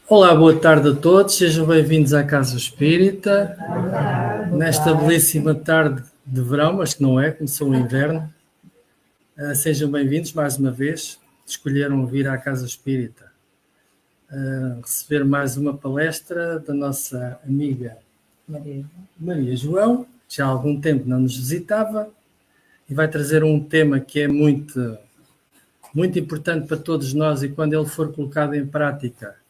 Olá, boa tarde a todos, sejam bem-vindos à Casa Espírita, nesta belíssima tarde de verão, mas que não é, começou o inverno. Sejam bem-vindos mais uma vez, escolheram vir à Casa Espírita receber mais uma palestra da nossa amiga Maria João, que já há algum tempo não nos visitava, e vai trazer um tema que é muito importante para todos nós, e quando ele for colocado em prática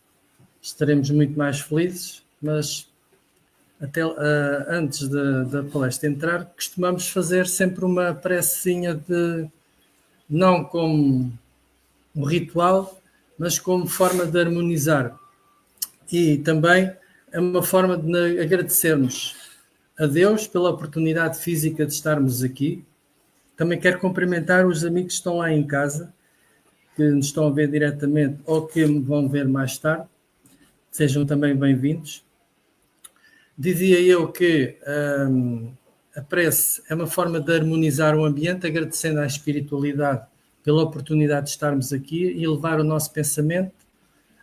estaremos muito mais felizes, mas até antes da palestra entrar, costumamos fazer sempre uma precezinha não como um ritual, mas como forma de harmonizar. E também é uma forma de agradecermos a Deus pela oportunidade física de estarmos aqui. Também quero cumprimentar os amigos que estão lá em casa, que nos estão a ver diretamente ou que me vão ver mais tarde. Sejam também bem-vindos. Dizia eu que a prece é uma forma de harmonizar o ambiente, agradecendo à espiritualidade pela oportunidade de estarmos aqui e levar o nosso pensamento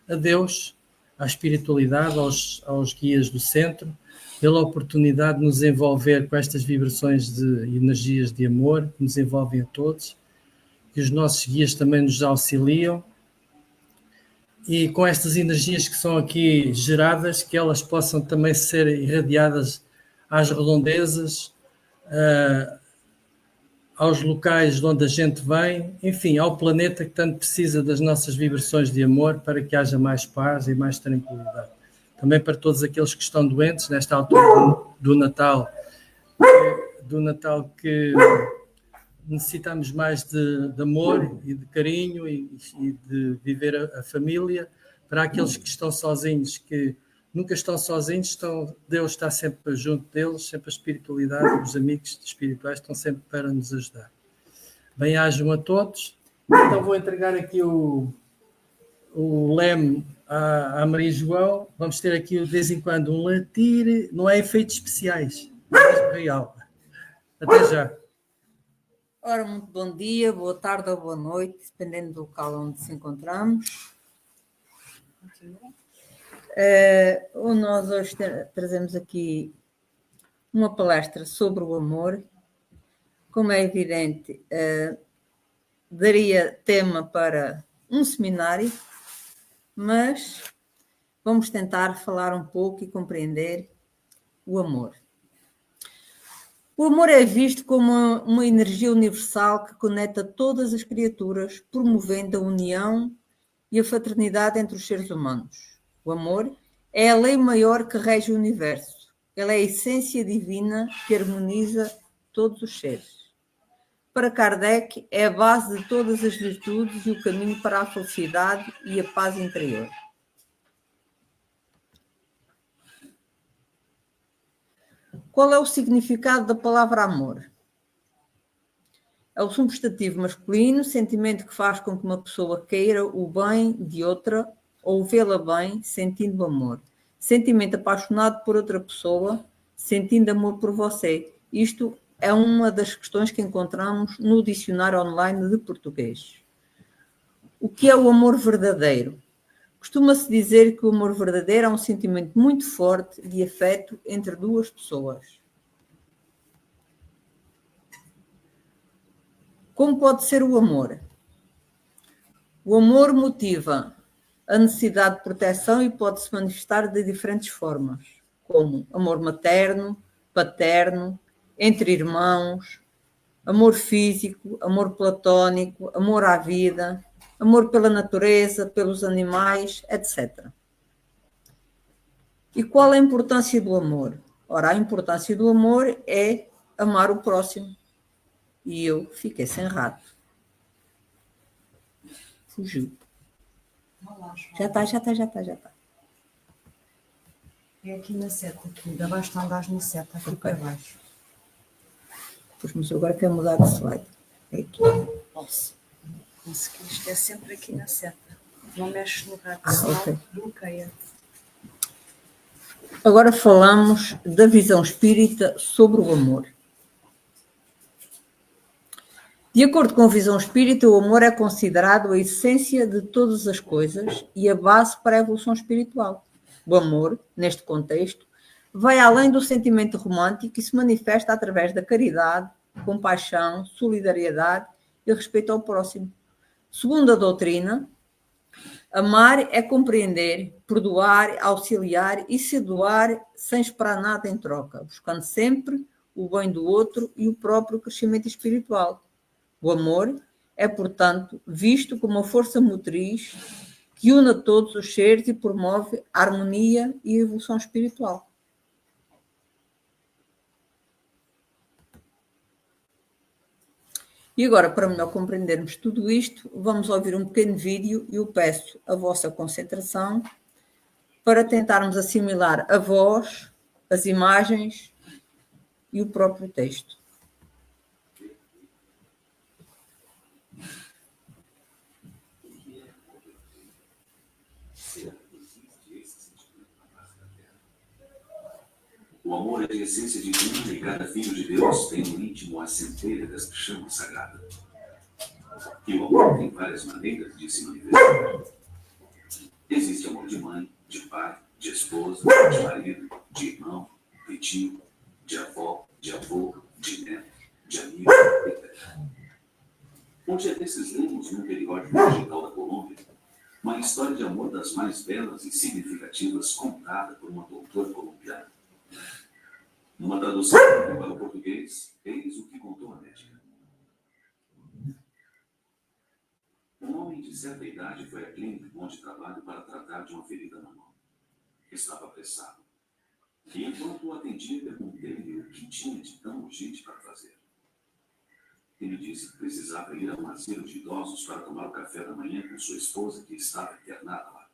a Deus, à espiritualidade, aos guias do centro, pela oportunidade de nos envolver com estas vibrações de energias de amor que nos envolvem a todos, que os nossos guias também nos auxiliam, e com estas energias que são aqui geradas, que elas possam também ser irradiadas às redondezas, aos locais de onde a gente vem, enfim, ao planeta que tanto precisa das nossas vibrações de amor para que haja mais paz e mais tranquilidade. Também para todos aqueles que estão doentes nesta altura do Natal, que necessitamos mais de amor e de carinho e de viver a família. Para aqueles que estão sozinhos, que nunca estão sozinhos, Deus está sempre junto deles, sempre a espiritualidade, os amigos espirituais estão sempre para nos ajudar. Bem-ajam a todos. Então vou entregar aqui o leme à Maria João. Vamos ter aqui de vez em quando um latir, não é efeitos especiais, é real. Até já. Ora, muito bom dia, boa tarde ou boa noite, dependendo do local onde se encontramos. Nós hoje trazemos aqui uma palestra sobre o amor. Como é evidente, daria tema para um seminário, mas vamos tentar falar um pouco e compreender o amor. O amor é visto como uma energia universal que conecta todas as criaturas, promovendo a união e a fraternidade entre os seres humanos. O amor é a lei maior que rege o universo. Ela é a essência divina que harmoniza todos os seres. Para Kardec, é a base de todas as virtudes e o caminho para a felicidade e a paz interior. Qual é o significado da palavra amor? É o substantivo masculino, sentimento que faz com que uma pessoa queira o bem de outra ou vê-la bem, sentindo amor. Sentimento apaixonado por outra pessoa, sentindo amor por você. Isto é uma das questões que encontramos no dicionário online de português. O que é o amor verdadeiro? Costuma-se dizer que o amor verdadeiro é um sentimento muito forte de afeto entre duas pessoas. Como pode ser o amor? O amor motiva a necessidade de proteção e pode se manifestar de diferentes formas, como amor materno, paterno, entre irmãos, amor físico, amor platónico, amor à vida, amor pela natureza, pelos animais, etc. E qual é a importância do amor? Ora, a importância do amor é amar o próximo. E eu fiquei sem rato. Fugiu. Já está. É aqui na seta, aqui. Ainda basta andares na seta, aqui para baixo. Pois, mas eu agora quero mudar de slide. É aqui. Posso. Conseguiste, é sempre aqui na seta. Não mexes no rato, senão ok. bloqueia. Agora falamos da visão espírita sobre o amor. De acordo com a visão espírita, o amor é considerado a essência de todas as coisas e a base para a evolução espiritual. O amor, neste contexto, vai além do sentimento romântico e se manifesta através da caridade, compaixão, solidariedade e respeito ao próximo. Segundo a doutrina, amar é compreender, perdoar, auxiliar e se doar sem esperar nada em troca, buscando sempre o bem do outro e o próprio crescimento espiritual. O amor é, portanto, visto como uma força motriz que une a todos os seres e promove a harmonia e a evolução espiritual. E agora, para melhor compreendermos tudo isto, vamos ouvir um pequeno vídeo e eu peço a vossa concentração para tentarmos assimilar a voz, as imagens e o próprio texto. O amor é a essência divina e cada filho de Deus tem no íntimo a centelha desta chama sagrada. E o amor tem várias maneiras de se manifestar. Existe amor de mãe, de pai, de esposa, de marido, de irmão, de tio, de avó, de avô, de neto, de amigo, etc. Um dia desses lemos num periódico digital da Colômbia uma história de amor das mais belas e significativas contada por uma doutora colombiana. Numa tradução para o português, eis o que contou a médica. Um homem de certa idade foi à clínica onde trabalho para tratar de uma ferida na mão. Estava apressado. E enquanto o atendia, perguntei-lhe o que tinha de tão urgente para fazer. Ele disse que precisava ir a um asilo de idosos para tomar o café da manhã com sua esposa, que estava internada lá.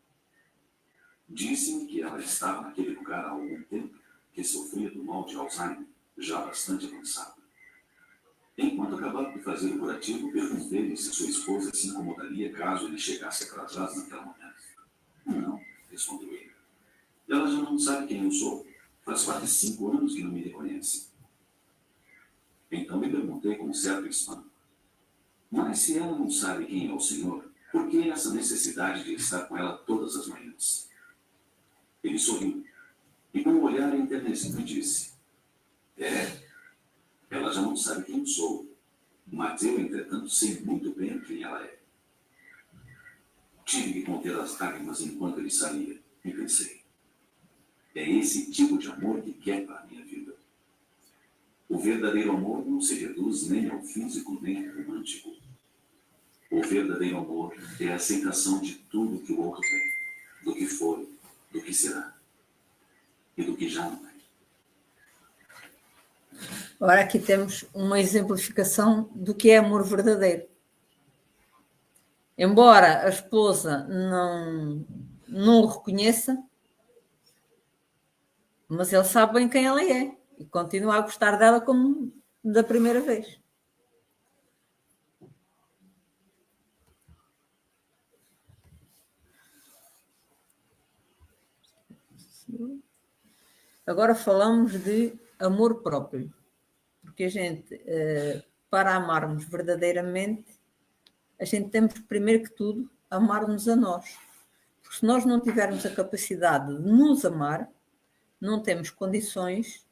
Disse-me que ela estava naquele lugar há algum tempo, que sofria do mal de Alzheimer, já bastante avançado. Enquanto acabava de fazer o curativo, perguntei-lhe se sua esposa se incomodaria caso ele chegasse atrasado naquele momento. Não, respondeu ele. Ela já não sabe quem eu sou. Faz quase 5 anos que não me reconhece. Então me perguntei com certo espanto. Mas se ela não sabe quem é o Senhor, por que essa necessidade de estar com ela todas as manhãs? Ele sorriu. E com um olhar enternecido disse, ela já não sabe quem eu sou, mas eu, entretanto, sei muito bem quem ela é. Tive que conter as lágrimas enquanto ele saía, e pensei, é esse tipo de amor que quebra a minha vida. O verdadeiro amor não se reduz nem ao físico nem ao romântico. O verdadeiro amor é a aceitação de tudo que o outro tem, do que foi, do que será. E do que já não é. Agora aqui temos uma exemplificação do que é amor verdadeiro. Embora a esposa não o reconheça, mas ele sabe bem quem ela é e continua a gostar dela como da primeira vez. Agora falamos de amor próprio, porque a gente, para amarmos verdadeiramente, a gente temos, primeiro que tudo, amar-nos a nós. Porque se nós não tivermos a capacidade de nos amar, não temos condições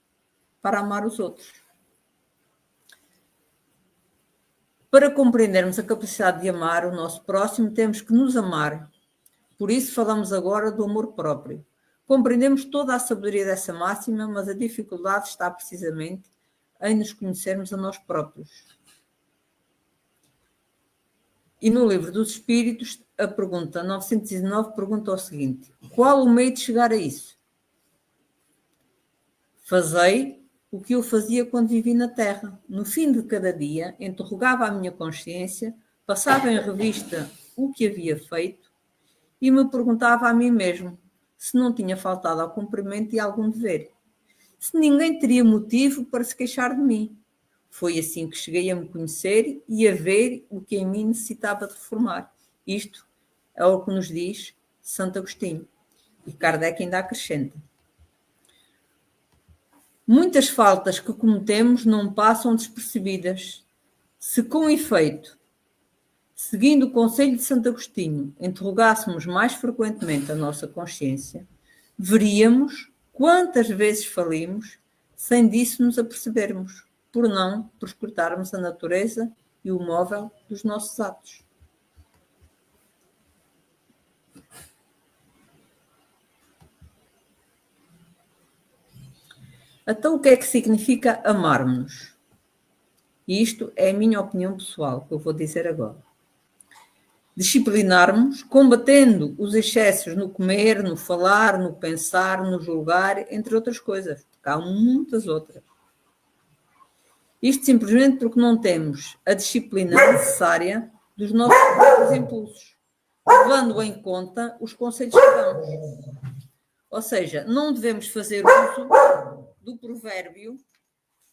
para amar os outros. Para compreendermos a capacidade de amar o nosso próximo, temos que nos amar. Por isso falamos agora do amor próprio. Compreendemos toda a sabedoria dessa máxima, mas a dificuldade está precisamente em nos conhecermos a nós próprios. E no Livro dos Espíritos, a pergunta 919 pergunta o seguinte: qual o meio de chegar a isso? Fazei o que eu fazia quando vivi na Terra. No fim de cada dia, interrogava a minha consciência, passava em revista o que havia feito e me perguntava a mim mesmo se não tinha faltado ao cumprimento de algum dever, se ninguém teria motivo para se queixar de mim. Foi assim que cheguei a me conhecer e a ver o que em mim necessitava de reformar. Isto é o que nos diz Santo Agostinho. E Kardec ainda acrescenta: muitas faltas que cometemos não passam despercebidas. Se com efeito, seguindo o conselho de Santo Agostinho, interrogássemos mais frequentemente a nossa consciência, veríamos quantas vezes falimos sem disso nos apercebermos, por não perscrutarmos a natureza e o móvel dos nossos atos. Então, o que é que significa amar-nos? Isto é a minha opinião pessoal, que eu vou dizer agora. Disciplinarmos, combatendo os excessos no comer, no falar, no pensar, no julgar, entre outras coisas, porque há muitas outras. Isto simplesmente porque não temos a disciplina necessária dos nossos próprios impulsos, levando em conta os conselhos que damos. Ou seja, não devemos fazer uso do provérbio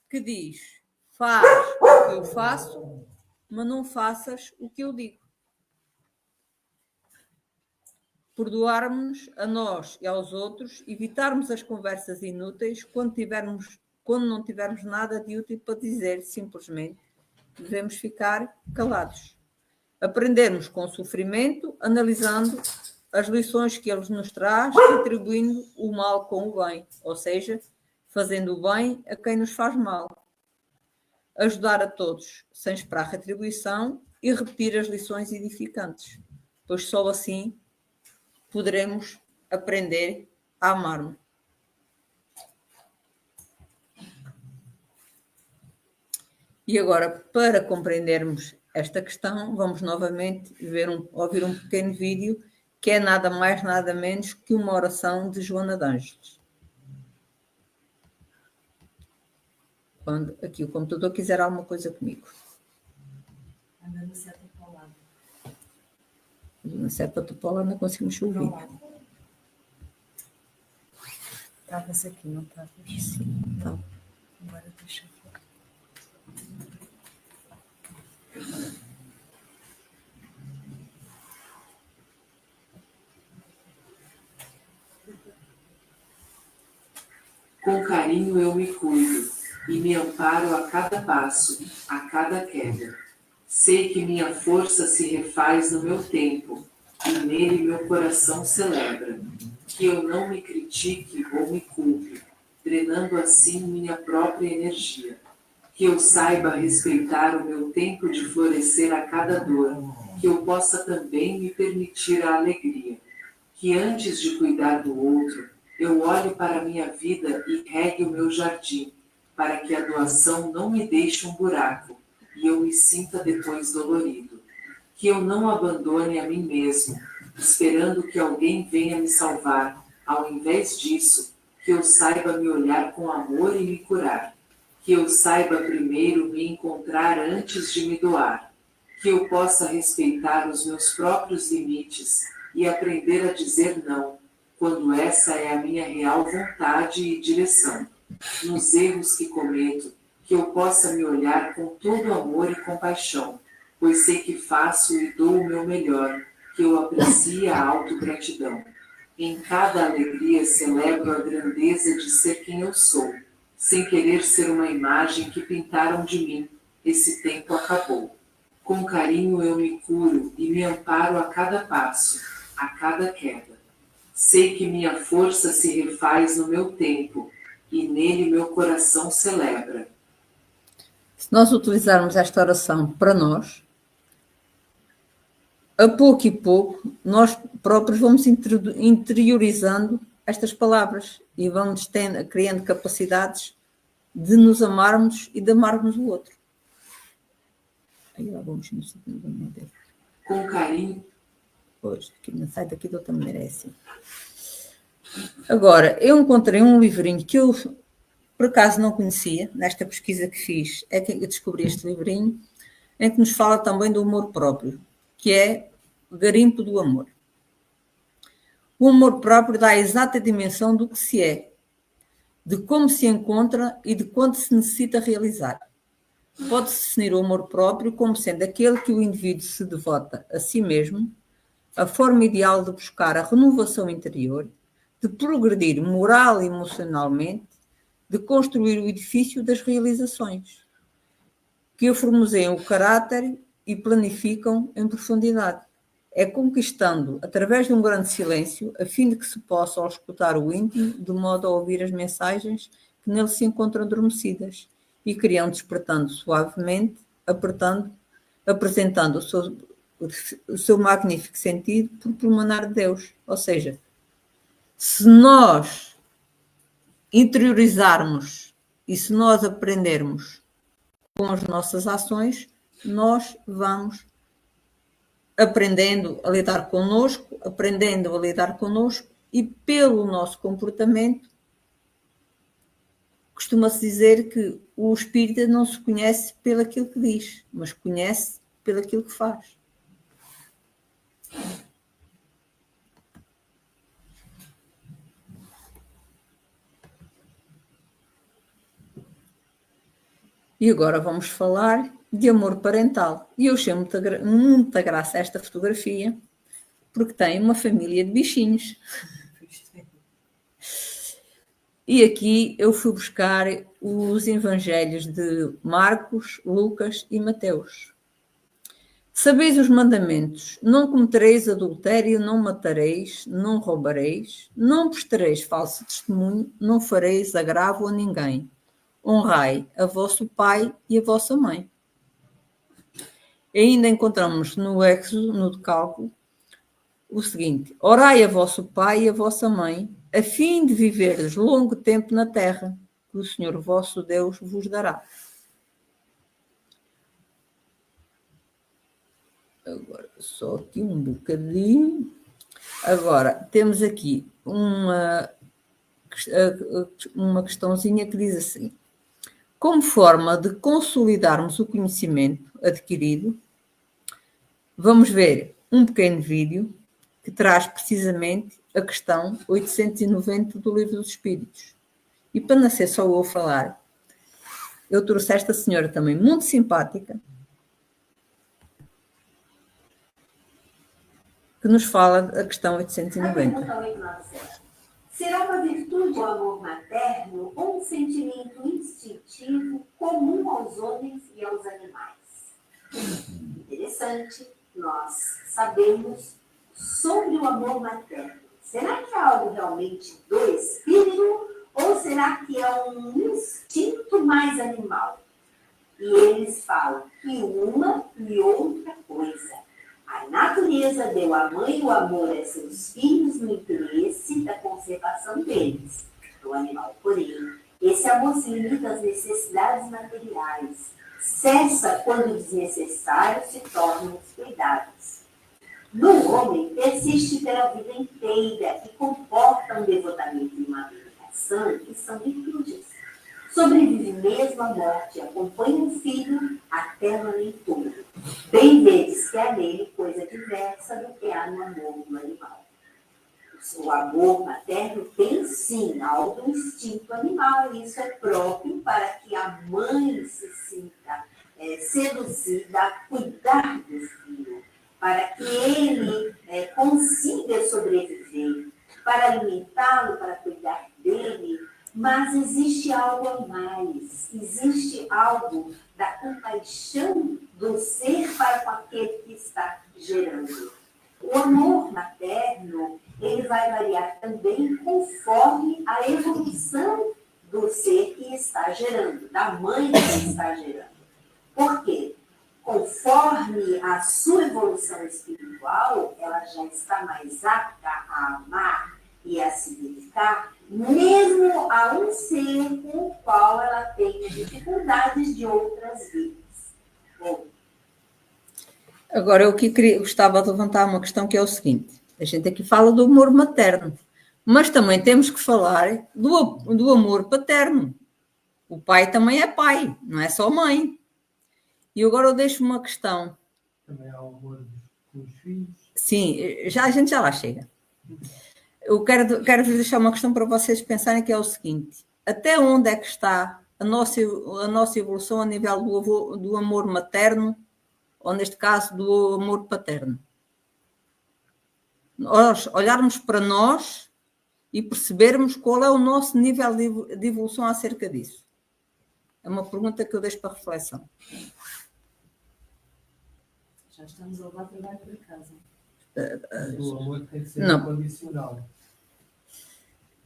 que diz: faz o que eu faço, mas não faças o que eu digo. Perdoarmos a nós e aos outros, evitarmos as conversas inúteis quando não tivermos nada de útil para dizer, simplesmente devemos ficar calados. Aprendermos com o sofrimento, analisando as lições que ele nos traz, atribuindo o mal com o bem, ou seja, fazendo o bem a quem nos faz mal. Ajudar a todos, sem esperar retribuição, e repetir as lições edificantes, pois só assim poderemos aprender a amar-me. E agora, para compreendermos esta questão, vamos novamente ouvir um pequeno vídeo que é nada mais, nada menos que uma oração de Joana de Ângeles. Quando aqui o computador quiser alguma coisa comigo. Anda no seta para o lado. Na seta para o lado não conseguimos ouvir. Estavas aqui, não estavas? Sim, então. Agora deixa eu ver. Com carinho eu me cuido e me amparo a cada passo, a cada queda. Sei que minha força se refaz no meu tempo e nele meu coração celebra. Que eu não me critique ou me culpe, drenando assim minha própria energia. Que eu saiba respeitar o meu tempo de florescer a cada dor, que eu possa também me permitir a alegria. Que antes de cuidar do outro, eu olhe para a minha vida e regue o meu jardim, para que a doação não me deixe um buraco e eu me sinta depois dolorido. Que eu não abandone a mim mesmo, esperando que alguém venha me salvar. Ao invés disso, que eu saiba me olhar com amor e me curar. Que eu saiba primeiro me encontrar antes de me doar. Que eu possa respeitar os meus próprios limites e aprender a dizer não, quando essa é a minha real vontade e direção. Nos erros que cometo, que eu possa me olhar com todo amor e compaixão, pois sei que faço e dou o meu melhor, que eu aprecie a autogratidão. Em cada alegria celebro a grandeza de ser quem eu sou, sem querer ser uma imagem que pintaram de mim. Esse tempo acabou. Com carinho eu me curo e me amparo a cada passo, a cada queda. Sei que minha força se refaz no meu tempo e nele meu coração celebra. Se nós utilizarmos esta oração para nós, a pouco e pouco, nós próprios vamos interiorizando estas palavras e vamos criando capacidades de nos amarmos e de amarmos o outro. Aí lá vamos no segundo modelo. Com carinho. Pois, aqui não sai daqui de outra maneira, é assim. Agora, eu encontrei um livrinho que eu, por acaso, não conhecia, nesta pesquisa que fiz, é que eu descobri este livrinho, em que nos fala também do amor próprio, que é o Garimpo do Amor. O amor próprio dá a exata dimensão do que se é, de como se encontra e de quanto se necessita realizar. Pode-se definir o amor próprio como sendo aquele que o indivíduo se devota a si mesmo, a forma ideal de buscar a renovação interior, de progredir moral e emocionalmente, de construir o edifício das realizações. que aformoseiam o caráter e planificam em profundidade. É conquistando, através de um grande silêncio, a fim de que se possa escutar o íntimo, de modo a ouvir as mensagens que nele se encontram adormecidas, e que iam despertando suavemente, apresentando o seu magnífico sentido por pulmonar de Deus. Ou seja, se nós interiorizarmos e se nós aprendermos com as nossas ações, nós vamos aprendendo a lidar connosco, e pelo nosso comportamento, costuma-se dizer que o espírita não se conhece pelo aquilo que diz, mas conhece pelo aquilo que faz. E agora vamos falar de amor parental. E eu achei muita graça esta fotografia, porque tem uma família de bichinhos. E aqui eu fui buscar os evangelhos de Marcos, Lucas e Mateus. Sabeis os mandamentos: não cometereis adultério, não matareis, não roubareis, não prestareis falso testemunho, não fareis agravo a ninguém. Honrai a vosso pai e a vossa mãe. E ainda encontramos no Éxodo, no Decálogo, o seguinte: orai a vosso pai e a vossa mãe, a fim de viverdes longo tempo na terra, que o Senhor vosso Deus vos dará. Agora, só aqui um bocadinho. Agora, temos aqui uma questãozinha que diz assim: como forma de consolidarmos o conhecimento adquirido, vamos ver um pequeno vídeo que traz precisamente a questão 890 do Livro dos Espíritos. E para não ser só eu a falar, eu trouxe esta senhora também muito simpática, que nos fala da questão 890. Será uma virtude o amor materno ou um sentimento instintivo comum aos homens e aos animais? Interessante nós sabemos sobre o amor materno. Será que é algo realmente do espírito ou será que é um instinto mais animal? E eles falam que uma e outra coisa. A natureza deu à mãe o amor a seus filhos no interesse da conservação deles, do animal. Porém, esse amor se limita às necessidades materiais. Cessa quando desnecessário se tornam os cuidados. No homem, persiste pela vida inteira e comporta um devotamento e uma abnegação que são virtudes. Sobrevive mesmo à morte, acompanha o filho até a leitura. Bem vedes que há nele coisa diversa do que há no amor do animal. O amor materno tem sim algo do instinto animal, e isso é próprio para que a mãe se sinta seduzida a cuidar do filho, para que ele consiga sobreviver, para alimentá-lo, para cuidar dele. Mas existe algo a mais, existe algo da compaixão do ser para com aquele que está gerando. O amor materno, ele vai variar também conforme a evolução do ser que está gerando, da mãe que está gerando. Por quê? Conforme a sua evolução espiritual, ela já está mais apta a amar e a se dedicar, mesmo a um ser com o qual ela tem dificuldades de outras vidas. Bom. Agora, eu gostava de levantar uma questão que é o seguinte: a gente aqui fala do amor materno, mas também temos que falar do amor paterno. O pai também é pai, não é só mãe. E agora eu deixo uma questão. Também há o amor com os filhos. Sim, a gente já lá chega. Eu quero deixar uma questão para vocês pensarem, que é o seguinte: até onde é que está a nossa evolução a nível do amor materno, ou neste caso do amor paterno? Nós olharmos para nós e percebermos qual é o nosso nível de evolução acerca disso. É uma pergunta que eu deixo para reflexão. Já estamos a levar trabalho para casa. O amor tem que ser Não. incondicional.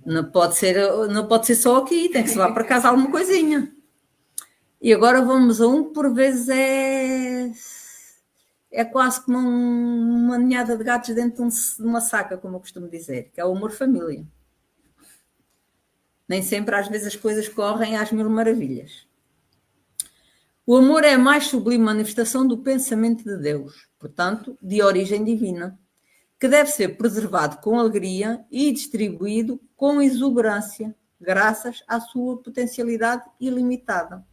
Não pode ser só aqui, tem que se levar para casa alguma coisinha. E agora vamos a um que por vezes é quase como uma ninhada de gatos dentro de uma saca, como eu costumo dizer, que é o amor família. Nem sempre, às vezes, as coisas correm às mil maravilhas. O amor é a mais sublime manifestação do pensamento de Deus, portanto, de origem divina, que deve ser preservado com alegria e distribuído com exuberância, graças à sua potencialidade ilimitada.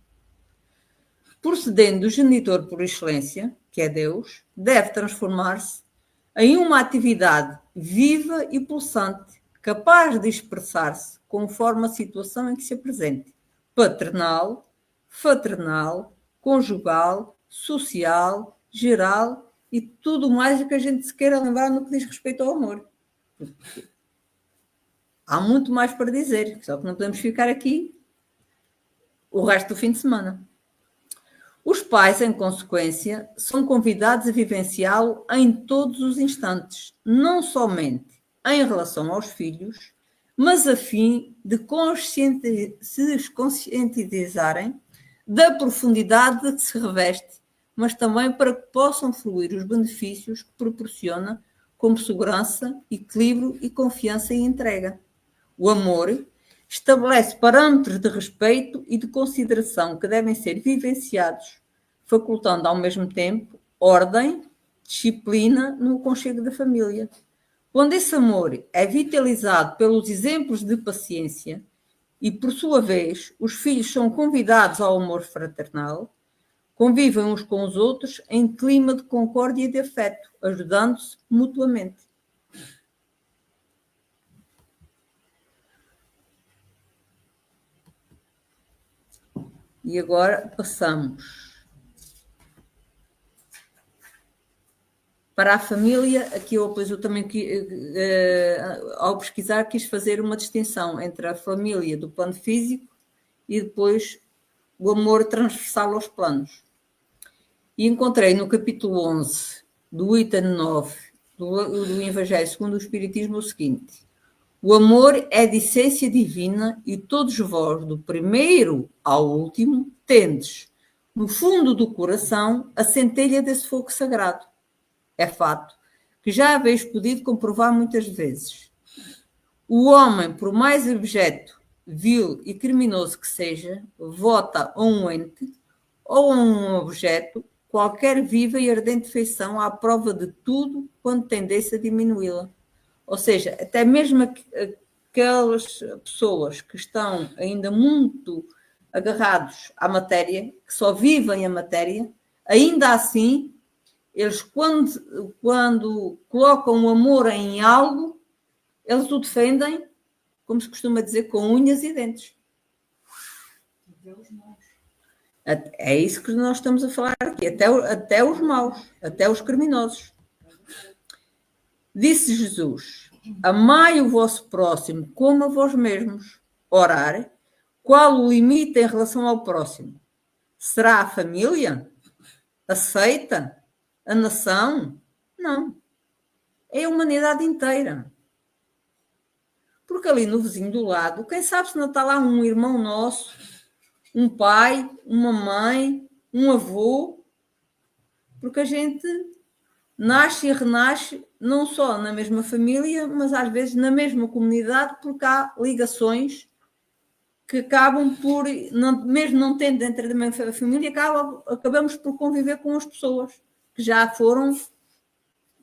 Procedendo do genitor por excelência, que é Deus, deve transformar-se em uma atividade viva e pulsante, capaz de expressar-se conforme a situação em que se apresente, paternal, fraternal, conjugal, social, geral e tudo mais o que a gente se queira lembrar no que diz respeito ao amor. Há muito mais para dizer, só que não podemos ficar aqui o resto do fim de semana. Os pais, em consequência, são convidados a vivenciá-lo em todos os instantes, não somente em relação aos filhos, mas a fim de se conscientizarem da profundidade de que se reveste, mas também para que possam fluir os benefícios que proporciona, como segurança, equilíbrio e confiança e entrega. O amor estabelece parâmetros de respeito e de consideração que devem ser vivenciados, facultando ao mesmo tempo ordem, disciplina no aconchego da família. Quando esse amor é vitalizado pelos exemplos de paciência e, por sua vez, os filhos são convidados ao amor fraternal, convivem uns com os outros em clima de concórdia e de afeto, ajudando-se mutuamente. E agora passamos para a família. Aqui eu também, ao pesquisar, quis fazer uma distinção entre a família do plano físico e depois o amor transversal aos planos. E encontrei no capítulo 11 do item 9 do Evangelho segundo o Espiritismo o seguinte: o amor é de essência divina e todos vós, do primeiro ao último, tendes, no fundo do coração, a centelha desse fogo sagrado. É fato que já haveis podido comprovar muitas vezes. O homem, por mais abjeto, vil e criminoso que seja, vota a um ente ou a um objeto qualquer viva e ardente feição à prova de tudo quando tendesse a diminuí-la. Ou seja, até mesmo aquelas pessoas que estão ainda muito agarrados à matéria, que só vivem a matéria, ainda assim, eles quando colocam o amor em algo, eles o defendem, como se costuma dizer, com unhas e dentes. É isso que nós estamos a falar aqui, até os maus, até os criminosos. Disse Jesus: amai o vosso próximo como a vós mesmos. Orar, qual o limite em relação ao próximo? Será a família? A seita? A nação? Não. É a humanidade inteira. Porque ali no vizinho do lado, quem sabe se não está lá um irmão nosso, um pai, uma mãe, um avô, porque a gente nasce e renasce não só na mesma família, mas às vezes na mesma comunidade, porque há ligações que acabam por, mesmo não tendo dentro da mesma família, acabamos por conviver com as pessoas que já foram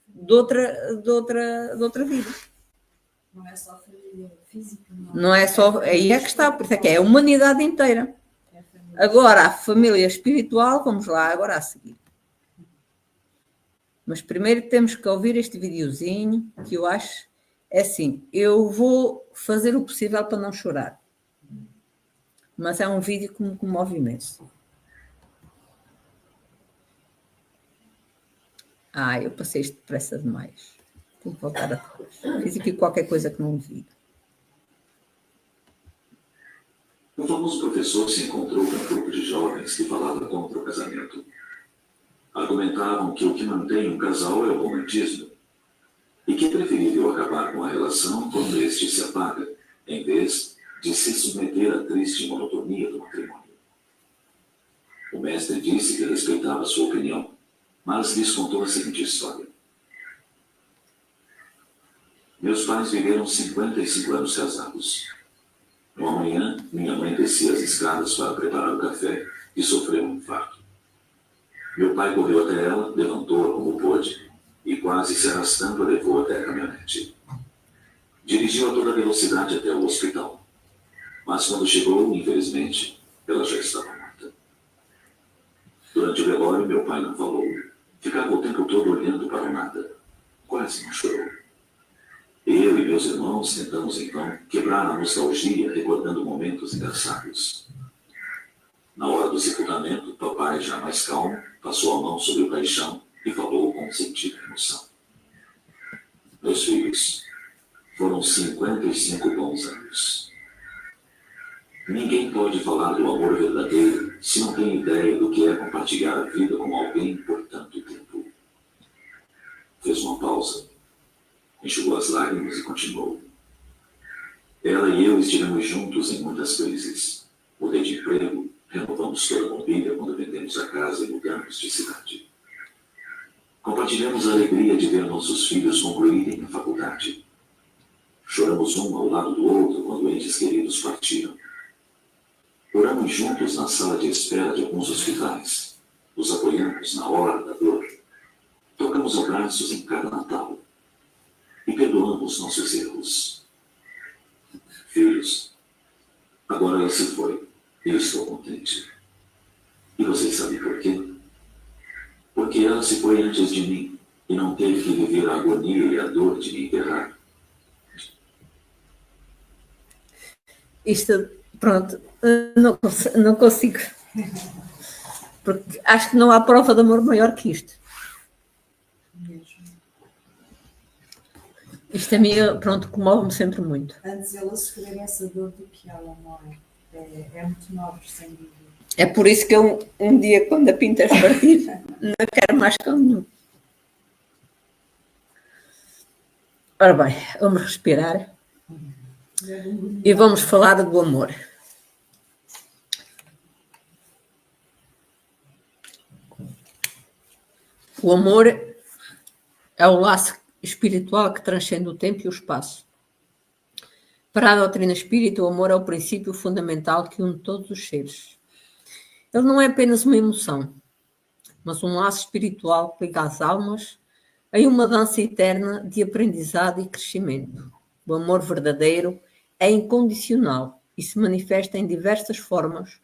de outra vida. Não é só a família física, Não é só, aí é que está, por isso é que é a humanidade inteira. Agora, a família espiritual, vamos lá agora a seguir. Mas primeiro temos que ouvir este videozinho, que eu acho, é assim, eu vou fazer o possível para não chorar. Mas é um vídeo que me comove imenso. Eu passei isto depressa demais. Tenho que voltar atrás. Fiz aqui qualquer coisa que não devia. Um famoso professor se encontrou com um grupo de jovens que falava contra o casamento. Argumentavam que o que mantém um casal é o romantismo e que é preferível acabar com a relação quando este se apaga, em vez de se submeter à triste monotonia do matrimônio. O mestre disse que respeitava sua opinião, mas lhes contou a seguinte história. Meus pais viveram 55 anos casados. Uma manhã, minha mãe descia as escadas para preparar o café e sofreu um infarto. Meu pai correu até ela, levantou-a como pôde e, quase se arrastando, a levou até a caminhonete. Dirigiu a toda velocidade até o hospital. Mas quando chegou, infelizmente, ela já estava morta. Durante o velório, meu pai não falou. Ficava o tempo todo olhando para o nada. Quase não chorou. Eu e meus irmãos tentamos, então, quebrar a nostalgia recordando momentos engraçados. Na hora do sepultamento, papai, já mais calmo, passou a mão sobre o caixão e falou com sentida emoção. Meus filhos, foram 55 bons anos. Ninguém pode falar do amor verdadeiro se não tem ideia do que é compartilhar a vida com alguém por tanto tempo. Fez uma pausa, enxugou as lágrimas e continuou. Ela e eu estivemos juntos em muitas crises. Mudei de emprego, renovamos toda a mobília quando vendemos a casa e mudamos de cidade. Compartilhamos a alegria de ver nossos filhos concluírem a faculdade. Choramos um ao lado do outro quando entes queridos partiram. Oramos juntos na sala de espera de alguns hospitais. Nos apoiamos na hora da dor. Trocamos abraços em cada Natal. E perdoamos nossos erros. Filhos, agora ela se foi e estou contente. E vocês sabem por quê? Porque ela se foi antes de mim e não teve que viver a agonia e a dor de me enterrar. Isto, pronto, não consigo. Porque acho que não há prova de amor maior que isto. Isto a mim, pronto, comove-me sempre muito. Antes ela sofrer essa dor do que ela, não é? É muito nobre, sem dúvida. É por isso que eu, um dia, quando a Pintas partir, não quero mais cão nenhum. Ora bem, vamos respirar e vamos falar do amor. O amor é o laço espiritual que transcende o tempo e o espaço. Para a doutrina espírita, o amor é o princípio fundamental que une todos os seres. Ele não é apenas uma emoção, mas um laço espiritual que liga as almas em uma dança eterna de aprendizado e crescimento. O amor verdadeiro é incondicional e se manifesta em diversas formas,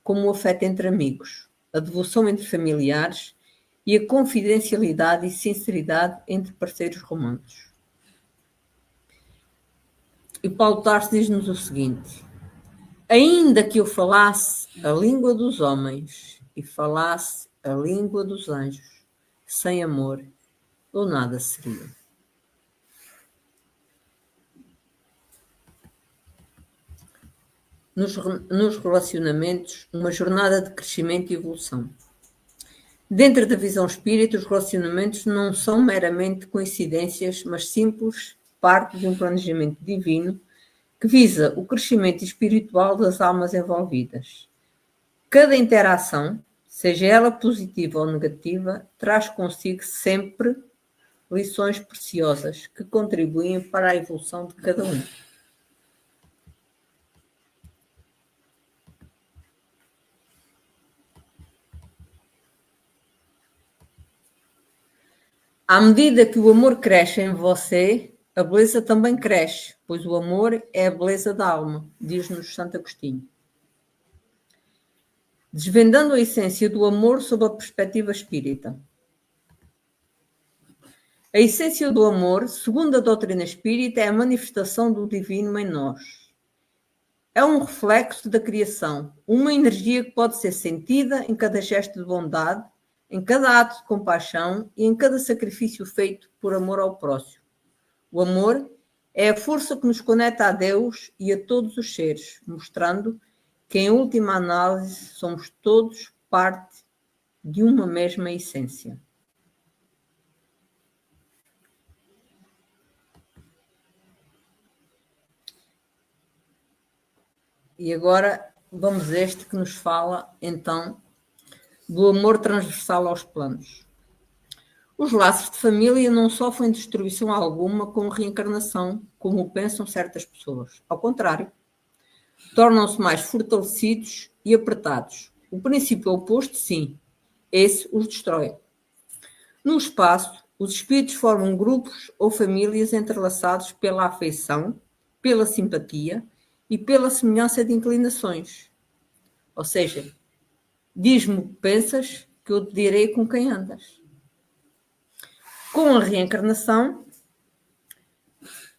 como o afeto entre amigos, a devoção entre familiares e a confidencialidade e sinceridade entre parceiros românticos. E Paulo Tarso diz-nos o seguinte: ainda que eu falasse a língua dos homens e falasse a língua dos anjos, sem amor, eu nada seria. Nos relacionamentos, uma jornada de crescimento e evolução. Dentro da visão espírita, os relacionamentos não são meramente coincidências, mas simples parte de um planejamento divino que visa o crescimento espiritual das almas envolvidas. Cada interação, seja ela positiva ou negativa, traz consigo sempre lições preciosas que contribuem para a evolução de cada um. À medida que o amor cresce em você, a beleza também cresce, pois o amor é a beleza da alma, diz-nos Santo Agostinho. Desvendando a essência do amor sob a perspectiva espírita. A essência do amor, segundo a doutrina espírita, é a manifestação do divino em nós. É um reflexo da criação, uma energia que pode ser sentida em cada gesto de bondade, em cada ato de compaixão e em cada sacrifício feito por amor ao próximo. O amor é a força que nos conecta a Deus e a todos os seres, mostrando que em última análise somos todos parte de uma mesma essência. E agora vamos a este que nos fala, então, do amor transversal aos planos. Os laços de família não sofrem destruição alguma com reencarnação, como pensam certas pessoas. Ao contrário, tornam-se mais fortalecidos e apertados. O princípio oposto, sim, esse os destrói. No espaço, os espíritos formam grupos ou famílias entrelaçados pela afeição, pela simpatia e pela semelhança de inclinações. Ou seja, diz-me o que pensas, que eu te direi com quem andas. Com a reencarnação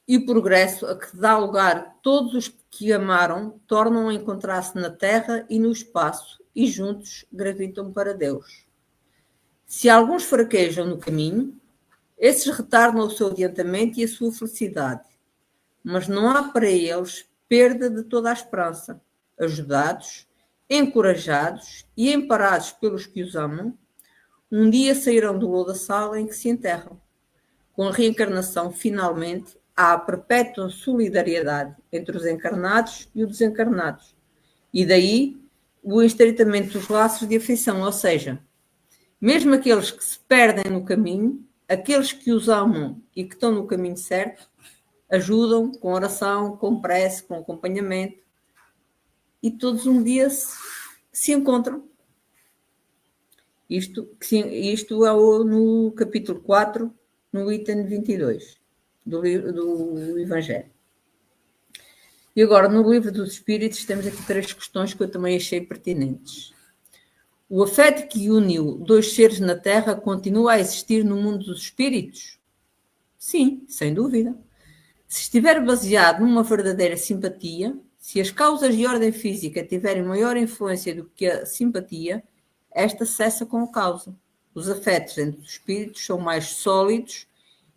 e o progresso a que dá lugar todos os que amaram tornam a encontrar-se na Terra e no espaço e juntos gravitam para Deus. Se alguns fraquejam no caminho, esses retardam o seu adiantamento e a sua felicidade, mas não há para eles perda de toda a esperança. Ajudados, encorajados e amparados pelos que os amam, um dia sairão do lodaçal em que se enterram. Com a reencarnação, finalmente, há a perpétua solidariedade entre os encarnados e os desencarnados. E daí o estreitamento dos laços de afeição, ou seja, mesmo aqueles que se perdem no caminho, aqueles que os amam e que estão no caminho certo, ajudam com oração, com prece, com acompanhamento, e todos um dia se encontram. Isto é no capítulo 4, no item 22 do Evangelho. E agora, no Livro dos Espíritos, temos aqui 3 questões que eu também achei pertinentes. O afeto que uniu 2 seres na Terra continua a existir no mundo dos espíritos? Sim, sem dúvida. Se estiver baseado numa verdadeira simpatia, se as causas de ordem física tiverem maior influência do que a simpatia, esta cessa com a causa. Os afetos entre os espíritos são mais sólidos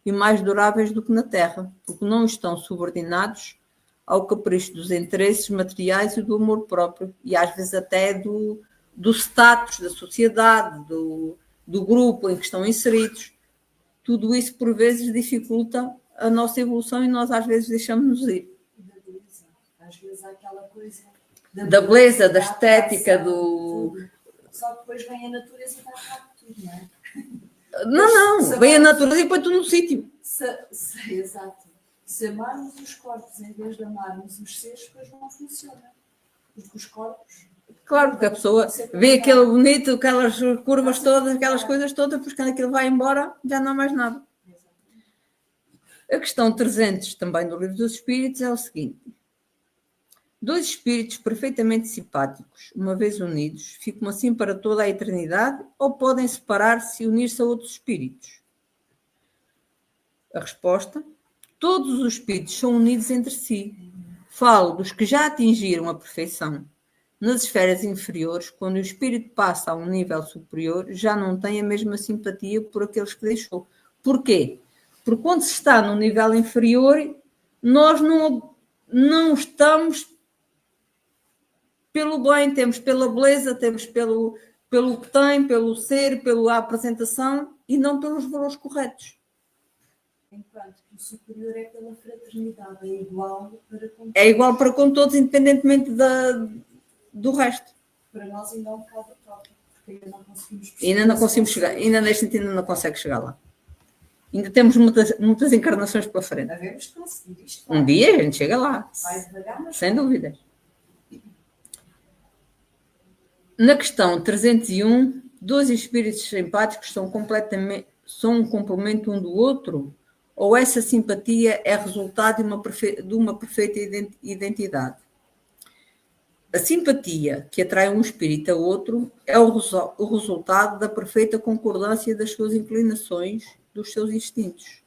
e mais duráveis do que na Terra, porque não estão subordinados ao capricho dos interesses materiais e do amor próprio, e às vezes até do status da sociedade, do grupo em que estão inseridos. Tudo isso, por vezes, dificulta a nossa evolução e nós, às vezes, deixamos-nos ir. Da beleza. Às vezes há aquela coisa Da beleza, da estética, tudo. Só que depois vem a natureza e está a tudo, não é? Não. Vem a natureza e põe tudo no sítio. Exato. Se amarmos os corpos em vez de amarmos os seres, depois não funciona. Porque os corpos... Claro, porque a pessoa vê aquele bonito, aquelas curvas todas, aquelas coisas todas, depois quando aquilo vai embora, já não há mais nada. A questão 300 também do Livro dos Espíritos é o seguinte. 2 espíritos perfeitamente simpáticos, uma vez unidos, ficam assim para toda a eternidade ou podem separar-se e unir-se a outros espíritos? A resposta: todos os espíritos são unidos entre si. Falo dos que já atingiram a perfeição. Nas esferas inferiores, quando o espírito passa a um nível superior, já não tem a mesma simpatia por aqueles que deixou. Porquê? Porque quando se está no nível inferior, nós não estamos pelo bem, temos pela beleza, temos pelo que tem, pelo ser, pela apresentação e não pelos valores corretos. Enquanto que o superior é pela fraternidade, é igual para com todos. É igual para com todos, independentemente do resto. Para nós ainda é um bocado próprio, porque ainda não conseguimos... Ainda não conseguimos chegar, ainda neste sentido ainda não consegue chegar lá. Ainda temos muitas encarnações pela frente. Devemos conseguir isto. Um dia a gente chega lá, Vai devagar, mas... sem dúvida. Na questão 301, 2 espíritos simpáticos são um complemento um do outro? Ou essa simpatia é resultado de uma perfeita identidade? A simpatia que atrai um espírito a outro é o resultado da perfeita concordância das suas inclinações, dos seus instintos.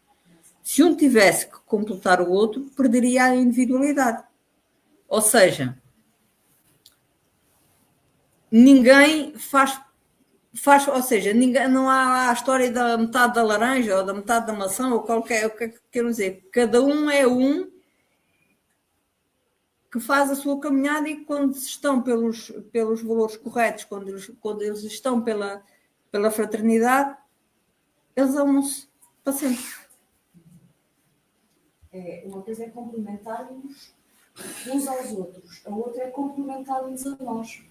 Se um tivesse que completar o outro, perderia a individualidade. Ou seja, ninguém ou seja, não há a história da metade da laranja ou da metade da maçã ou qualquer, o que quero dizer, cada um é um que faz a sua caminhada e quando estão pelos valores corretos, quando eles estão pela fraternidade, eles amam-se para sempre. Uma coisa é complementarmos uns aos outros, a outra é complementar-nos a nós.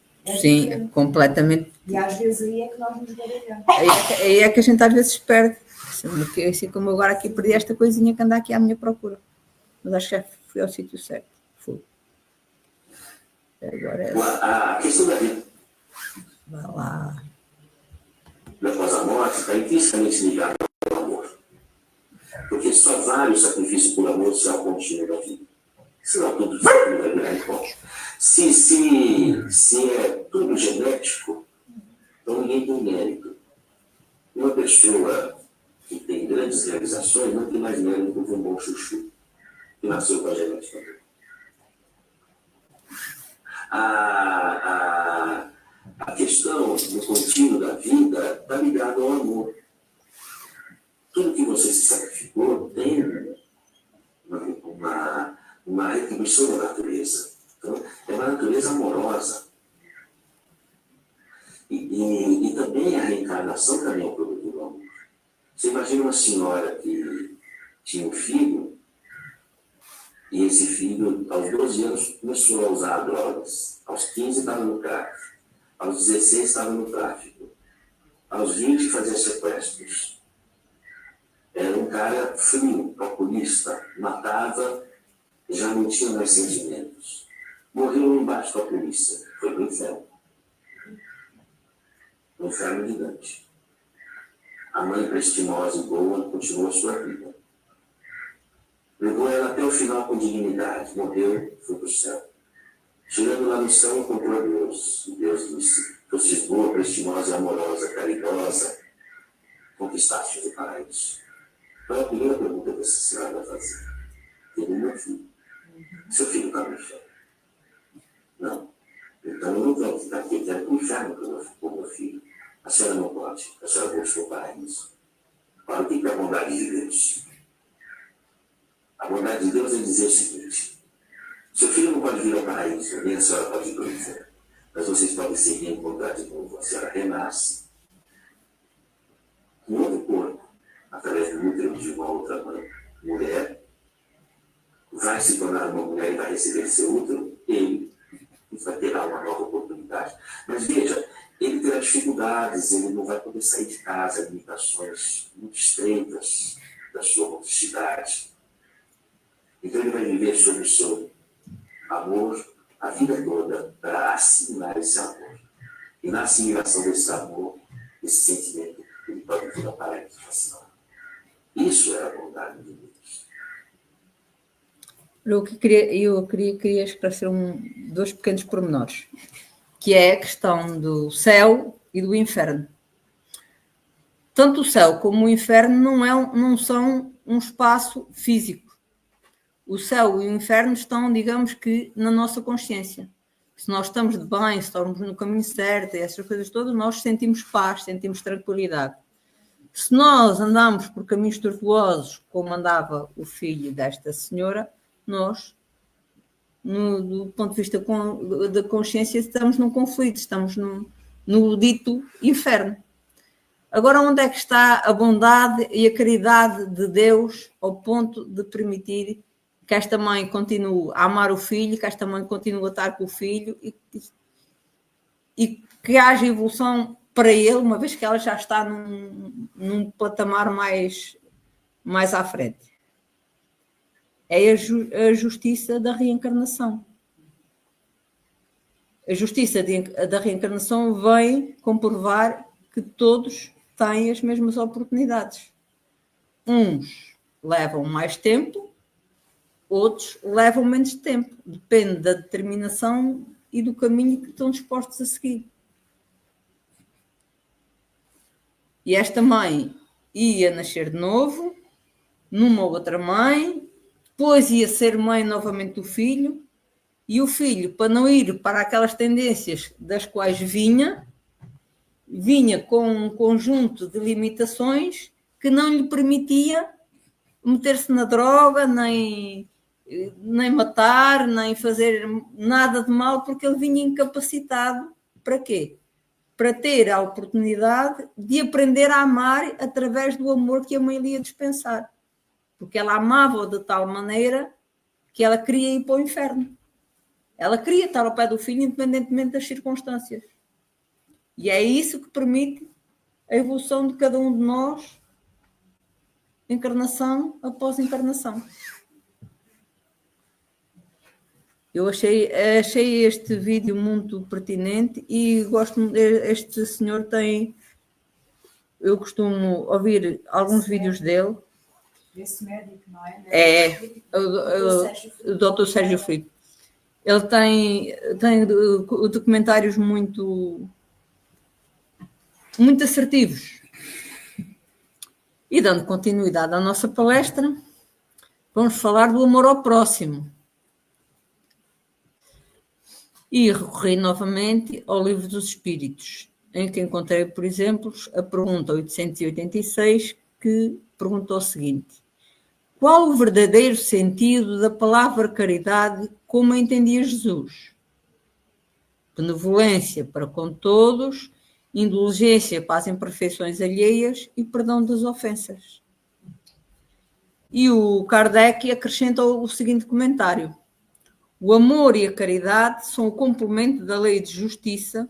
Sim, diferente. completamente. E às vezes aí é que nós nos baralhamos. Aí é que a gente às vezes perde. Assim como agora aqui perdi esta coisinha que anda aqui à minha procura. Mas acho que já fui ao sítio certo. Fui. Agora é... A questão da vida Vai lá. após a morte está intrinsecamente ligada ao amor. Porque só vale o sacrifício por amor se há o contínuo da vida. Senão tudo vai virar em pó. Se é tudo genético, então ninguém tem mérito. Uma pessoa que tem grandes realizações não tem mais mérito que um bom chuchu, que nasceu com a genética dele. A questão do contínuo da vida está ligada ao amor. Tudo que você se sacrificou tem uma retribuição da natureza. Então, é uma natureza amorosa. E também a reencarnação também é um produto do amor. Você imagina uma senhora que tinha um filho, e esse filho, aos 12 anos, começou a usar drogas. Aos 15 estava no crack. Aos 16 estava no tráfico. Aos 20 fazia sequestros. Era um cara frio, calculista, matava, já não tinha mais sentimentos. Morreu embaixo da polícia, foi para o inferno. Um inferno gigante. A mãe prestimosa e boa continuou a sua vida. Levou ela até o final com dignidade, morreu, foi para o céu. Chegando lá no céu, encontrou a Deus. E Deus disse: "Fostes boa, prestimosa, amorosa, caridosa, conquistaste o paraíso." Então a primeira pergunta que essa senhora vai fazer: "Teve meu filho. Seu filho está no inferno?" "Não. Então eu não quero ficar aqui, eu quero ir para o inferno com meu filho." "A senhora não pode, a senhora buscou o paraíso." Olha o que é a bondade de Deus. A bondade de Deus é dizer o seguinte: seu filho não pode vir ao paraíso, nem a senhora pode ir para o inferno, mas vocês podem se reencontrar de novo. A senhora renasce com outro corpo, através do útero de uma outra mulher, vai se tornar uma mulher e vai receber seu útero, ele vai ter uma nova oportunidade. Mas veja, ele terá dificuldades, ele não vai poder sair de casa, limitações muito estreitas da sua motricidade. Então ele vai viver sobre o seu amor a vida toda para assimilar esse amor. E na assimilação desse amor, esse sentimento, ele pode vir ao paraíso racional. Isso é a bondade de Deus. Eu queria esclarecer dois pequenos pormenores, que é a questão do céu e do inferno. Tanto o céu como o inferno não são um espaço físico. O céu e o inferno estão, digamos que, na nossa consciência. Se nós estamos de bem, se estamos no caminho certo, e essas coisas todas, nós sentimos paz, sentimos tranquilidade. Se nós andamos por caminhos tortuosos, como andava o filho desta senhora, nós, do ponto de vista da consciência, estamos num conflito, estamos no dito inferno. Agora, onde é que está a bondade e a caridade de Deus ao ponto de permitir que esta mãe continue a amar o filho, que esta mãe continue a estar com o filho e que haja evolução para ele, uma vez que ela já está num patamar mais à frente? É a justiça da reencarnação. A justiça da reencarnação vem comprovar que todos têm as mesmas oportunidades. Uns levam mais tempo, outros levam menos tempo. Depende da determinação e do caminho que estão dispostos a seguir. E esta mãe ia nascer de novo, numa outra mãe, depois ia ser mãe novamente do filho, e o filho, para não ir para aquelas tendências das quais vinha com um conjunto de limitações que não lhe permitia meter-se na droga, nem nem matar, nem fazer nada de mal, porque ele vinha incapacitado. Para quê? Para ter a oportunidade de aprender a amar através do amor que a mãe lhe ia dispensar. Porque ela amava-o de tal maneira que ela queria ir para o inferno. Ela queria estar ao pé do filho, independentemente das circunstâncias. E é isso que permite a evolução de cada um de nós, encarnação após encarnação. Eu achei este vídeo muito pertinente e gosto. Este senhor tem. Eu costumo ouvir alguns vídeos dele. Esse médico, não é? É o Dr. Sérgio Frito. Ele tem documentários muito assertivos. E dando continuidade à nossa palestra, vamos falar do amor ao próximo. E recorri novamente ao Livro dos Espíritos, em que encontrei, por exemplo, a pergunta 886, que perguntou o seguinte: qual o verdadeiro sentido da palavra caridade como a entendia Jesus? Benevolência para com todos, indulgência para as imperfeições alheias e perdão das ofensas. E o Kardec acrescenta o seguinte comentário: o amor e a caridade são o complemento da lei de justiça,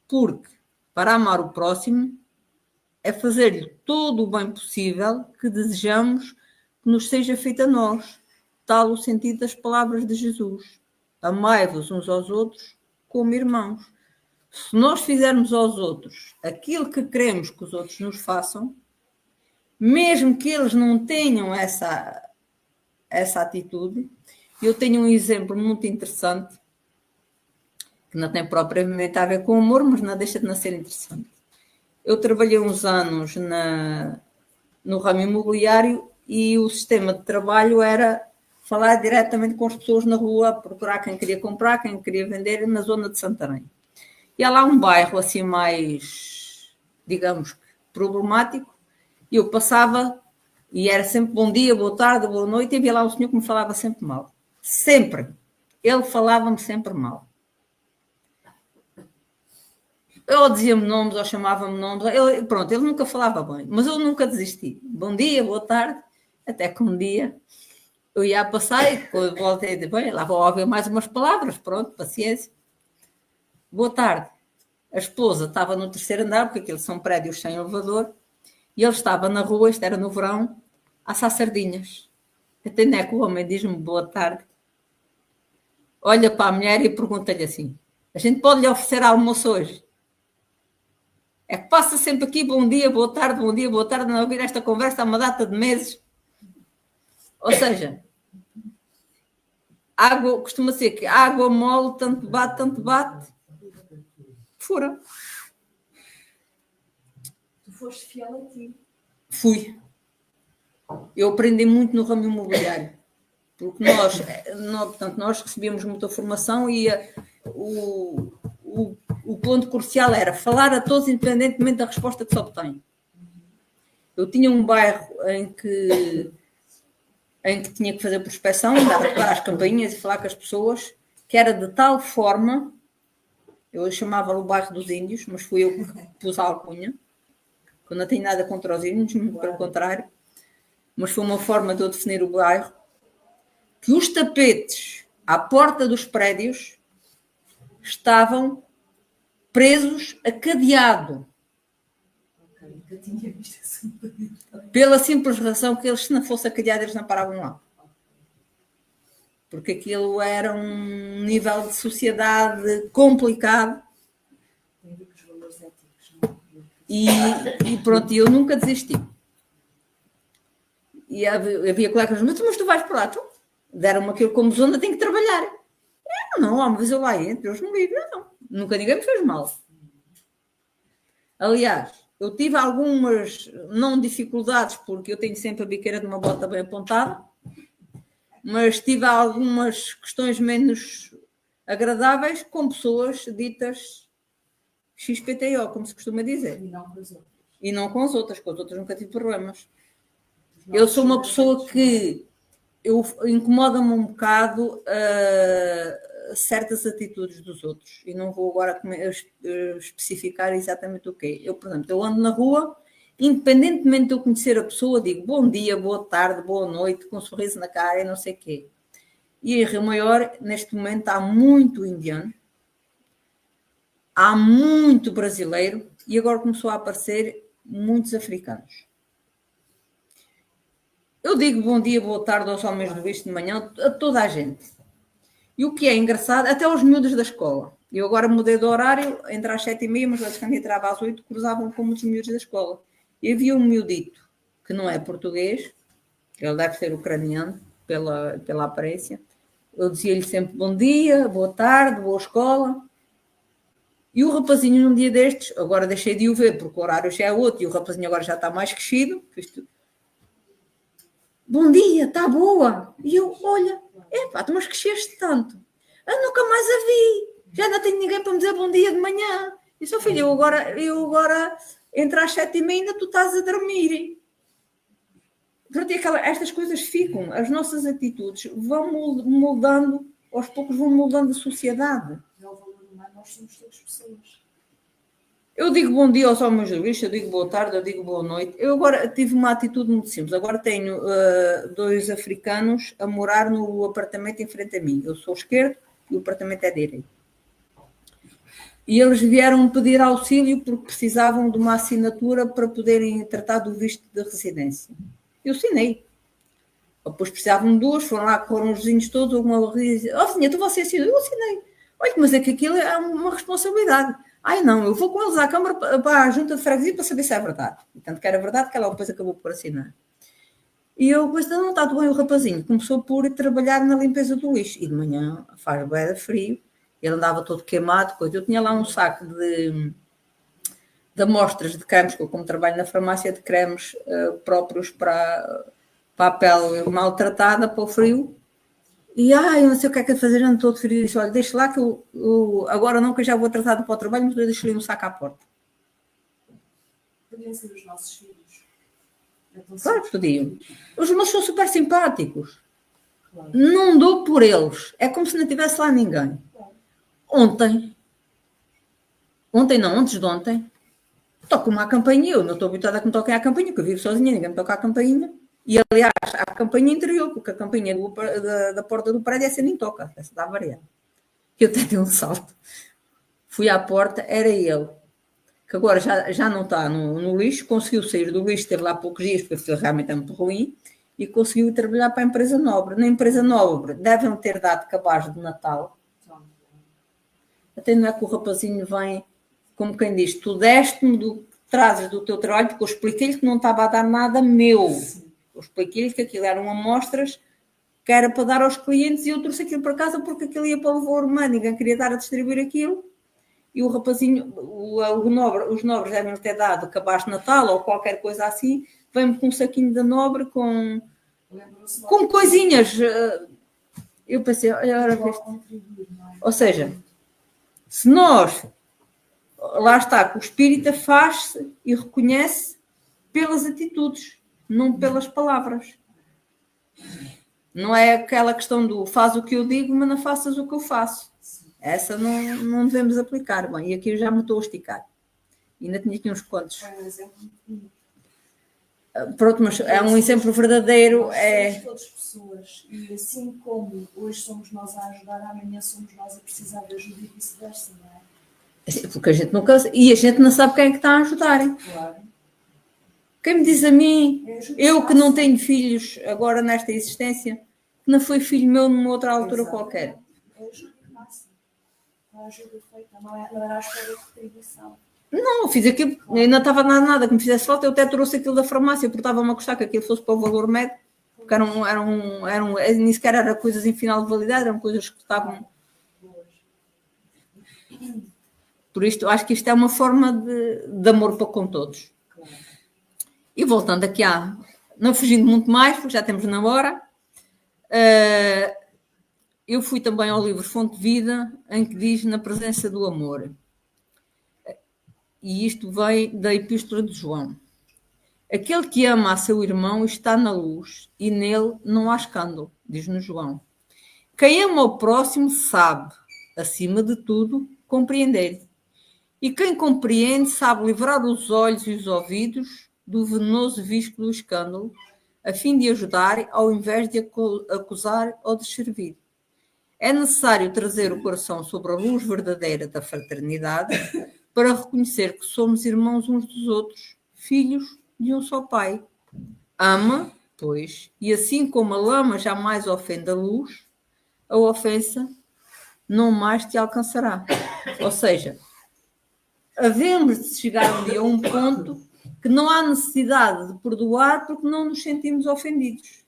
porque, para amar o próximo, é fazer-lhe todo o bem possível que desejamos que nos seja feito a nós, tal o sentido das palavras de Jesus. Amai-vos uns aos outros como irmãos. Se nós fizermos aos outros aquilo que queremos que os outros nos façam, mesmo que eles não tenham essa atitude. Eu tenho um exemplo muito interessante, que não tem propriamente a ver com humor, mas não deixa de não ser interessante. Eu trabalhei uns anos no ramo imobiliário e o sistema de trabalho era falar diretamente com as pessoas na rua, procurar quem queria comprar, quem queria vender, na zona de Santarém. E há lá um bairro assim mais, digamos, problemático, e eu passava e era sempre bom dia, boa tarde, boa noite, e havia lá um senhor que me falava sempre mal. Sempre. Ele falava-me sempre mal. Ou dizia-me nomes, ou chamava-me nomes. Ele nunca falava bem, mas eu nunca desisti. Bom dia, boa tarde. Até que um dia eu ia a passar e depois voltei de bem, lá vou ouvir mais umas palavras. Pronto, paciência. Boa tarde. A esposa estava no terceiro andar, porque aqueles são prédios sem elevador, e ele estava na rua, isto era no verão, a assar sardinhas. Até nem é que o homem diz-me boa tarde. Olha para a mulher e pergunta-lhe assim: a gente pode lhe oferecer almoço hoje? É que passa sempre aqui bom dia, boa tarde, não ouvir esta conversa há uma data de meses. Ou seja, água, costuma ser que água mole, tanto bate, fura. Tu foste fiel a ti. Fui. Eu aprendi muito no ramo imobiliário. Porque nós recebíamos muita formação e o ponto crucial era falar a todos independentemente da resposta que se obtém. Eu tinha um bairro em que tinha que fazer prospecção, andar a tocar as campainhas e falar com as pessoas, que era de tal forma, eu chamava-lhe o bairro dos índios, mas fui eu que pus a alcunha, que eu não tenho nada contra os índios, pelo contrário, mas foi uma forma de eu definir o bairro, que os tapetes à porta dos prédios estavam presos a cadeado. Eu tinha visto essa. Pela simples razão que eles, se não fosse a cadeado, eles não paravam lá. Porque aquilo era um nível de sociedade complicado. Tem a ver com os valores éticos, não é? E pronto, eu nunca desisti. E havia colegas, mas tu vais para lá, deram-me aquilo como zona, tenho que trabalhar. Não, mas eu lá entro, Deus me livre, não. Nunca ninguém me fez mal. Aliás, eu tive algumas, não dificuldades, porque eu tenho sempre a biqueira de uma bota bem apontada, mas tive algumas questões menos agradáveis com pessoas ditas XPTO, como se costuma dizer. E não com as outras. E não com as outras nunca tive problemas. Eu sou uma pessoa que incomoda-me um bocado certas atitudes dos outros. E não vou agora especificar exatamente o quê. Eu, por exemplo, eu ando na rua, independentemente de eu conhecer a pessoa, digo bom dia, boa tarde, boa noite, com um sorriso na cara e não sei o quê. E em Rio Maior, neste momento, há muito indiano, há muito brasileiro e agora começou a aparecer muitos africanos. Eu digo bom dia, boa tarde aos homens do bicho de manhã, a toda a gente. E o que é engraçado, até aos miúdos da escola. Eu agora mudei de horário, entre às 7h30, mas vezes quando entrava às 8, cruzavam com muitos miúdos da escola. E havia um miudito que não é português, ele deve ser ucraniano, pela aparência. Eu dizia-lhe sempre bom dia, boa tarde, boa escola. E o rapazinho, num dia destes, agora deixei de o ver, porque o horário já é outro, e o rapazinho agora já está mais crescido. Bom dia, está boa? E eu, olha, tu mas cresceste tanto. Eu nunca mais a vi. Já não tenho ninguém para me dizer bom dia de manhã. E só filho, eu agora entre às 7h30 ainda tu estás a dormir. Pronto, estas coisas ficam, as nossas atitudes vão moldando, aos poucos vão moldando a sociedade. É o valor humano, nós somos todas pessoas. Eu digo bom dia aos homens do bicho, eu digo boa tarde, eu digo boa noite. Eu agora tive uma atitude muito simples. Agora tenho 2 africanos a morar no apartamento em frente a mim. Eu sou esquerdo e o apartamento é direito. E eles vieram pedir auxílio porque precisavam de uma assinatura para poderem tratar do visto de residência. Eu assinei. Depois precisavam de 2, foram os vizinhos todos, alguma vez dizem, vizinha, você assinou? Eu assinei. Olha, mas é que aquilo é uma responsabilidade. Ai não, eu vou com eles à Câmara para a junta de freguesia para saber se é verdade. E tanto que era verdade que ela depois acabou por assinar. E eu pensei, não está tudo bem, o rapazinho começou por trabalhar na limpeza do lixo. E de manhã faz bué de frio, ele andava todo queimado, coisa. Eu tinha lá um saco de amostras de cremes, que eu como trabalho na farmácia, de cremes próprios para a pele maltratada, para o frio. E, eu não sei o que é fazer, ando todo frio. Disse, olha, deixa lá que eu agora não, que eu já vou tratado para o trabalho, mas eu deixo-lhe um saco à porta. Podiam ser os nossos filhos. Claro que podiam. Os meus são super simpáticos. Claro. Não dou por eles. É como se não tivesse lá ninguém. Claro. Antes de ontem, toco-me à campainha. Eu não estou habituada a que me toquem à campainha, porque eu vivo sozinha, ninguém me toca à campainha. E, aliás, à campainha interior, porque a campainha da porta do prédio essa nem toca, essa dá variada. Eu até dei um salto. Fui à porta, era ele, que agora já não está no lixo, conseguiu sair do lixo, esteve lá poucos dias, porque realmente é muito ruim, e conseguiu ir trabalhar para a empresa Nobre. Na empresa Nobre devem ter dado cabaz de Natal. Até não é que o rapazinho vem, como quem diz, tu deste-me do que trazes do teu trabalho, porque eu expliquei-lhe que não estava a dar nada meu. Eu expliquei-lhe que aquilo eram amostras que era para dar aos clientes e eu trouxe aquilo para casa porque aquilo ia para o valor humano, ninguém queria dar a distribuir aquilo. E o rapazinho, os nobres devem ter dado cabaz de Natal ou qualquer coisa assim, vem-me com um saquinho da Nobre com coisinhas. Eu pensei, olha, ou seja, se nós, lá está, que o espírita faz-se e reconhece pelas atitudes, não pelas palavras. Não é aquela questão do faz o que eu digo, mas não faças o que eu faço. Essa não devemos aplicar. Bom, e aqui eu já me estou a esticar. Ainda tinha aqui uns quantos. Pronto, mas é um exemplo verdadeiro. Somos todas pessoas. E assim como hoje somos nós a ajudar, amanhã somos nós a precisar de ajuda e vice-versa, não é? Porque a gente nunca... E a gente não sabe quem é que está a ajudar. Hein? Claro. Quem me diz a mim, eu que não tenho filhos agora nesta existência, que não foi filho meu numa outra altura qualquer. É ajuda máxima. A ajuda feita, não era a espera de retribuição. Não, fiz aquilo, ainda estava nada que me fizesse falta, eu até trouxe aquilo da farmácia, porque estava-me a gostar que aquilo fosse para o valor médio, porque nem sequer eram coisas em final de validade, eram coisas que estavam... Por isto, acho que isto é uma forma de amor para com todos. E voltando aqui não fugindo muito mais, porque já temos na hora, eu fui também ao livro Fonte de Vida, em que diz na presença do amor. E isto vem da Epístola de João. Aquele que ama a seu irmão está na luz e nele não há escândalo, diz-nos João. Quem ama o próximo sabe, acima de tudo, compreender. E quem compreende sabe livrar os olhos e os ouvidos do venenoso visco do escândalo, a fim de ajudar ao invés de acusar ou de servir. É necessário trazer o coração sobre a luz verdadeira da fraternidade para reconhecer que somos irmãos uns dos outros, filhos de um só Pai. Ama, pois, e assim como a lama jamais ofende a luz, a ofensa não mais te alcançará. Ou seja, havemos de chegar um dia a um ponto que não há necessidade de perdoar porque não nos sentimos ofendidos.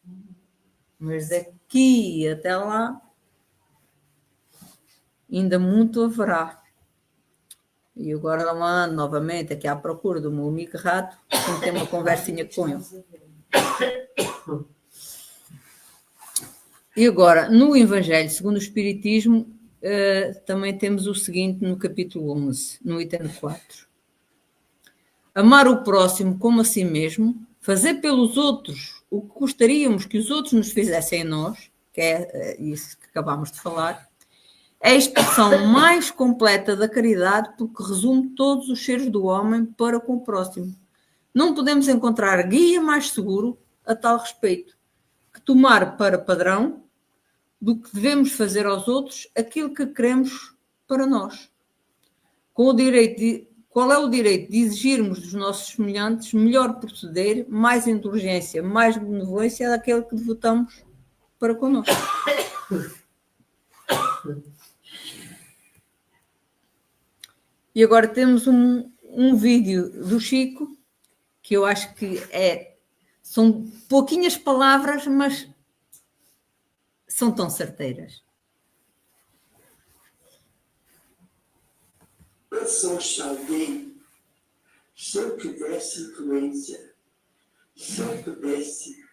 Mas daqui até lá, ainda muito haverá. E agora ando novamente aqui à procura do meu amigo rato, para ter uma conversinha com ele. E agora, no Evangelho segundo o Espiritismo, também temos o seguinte no capítulo 11, no item 4. Amar o próximo como a si mesmo, fazer pelos outros o que gostaríamos que os outros nos fizessem a nós, que é isso que acabámos de falar, é a expressão mais completa da caridade porque resume todos os seres do homem para com o próximo. Não podemos encontrar guia mais seguro a tal respeito que tomar para padrão do que devemos fazer aos outros aquilo que queremos para nós. Qual é o direito de exigirmos dos nossos semelhantes melhor proceder, mais indulgência, mais benevolência daquele que devotamos para connosco? E agora temos um vídeo do Chico, que eu acho que são pouquinhas palavras, mas são tão certeiras. Se alguém, se eu tivesse influência, se eu pudesse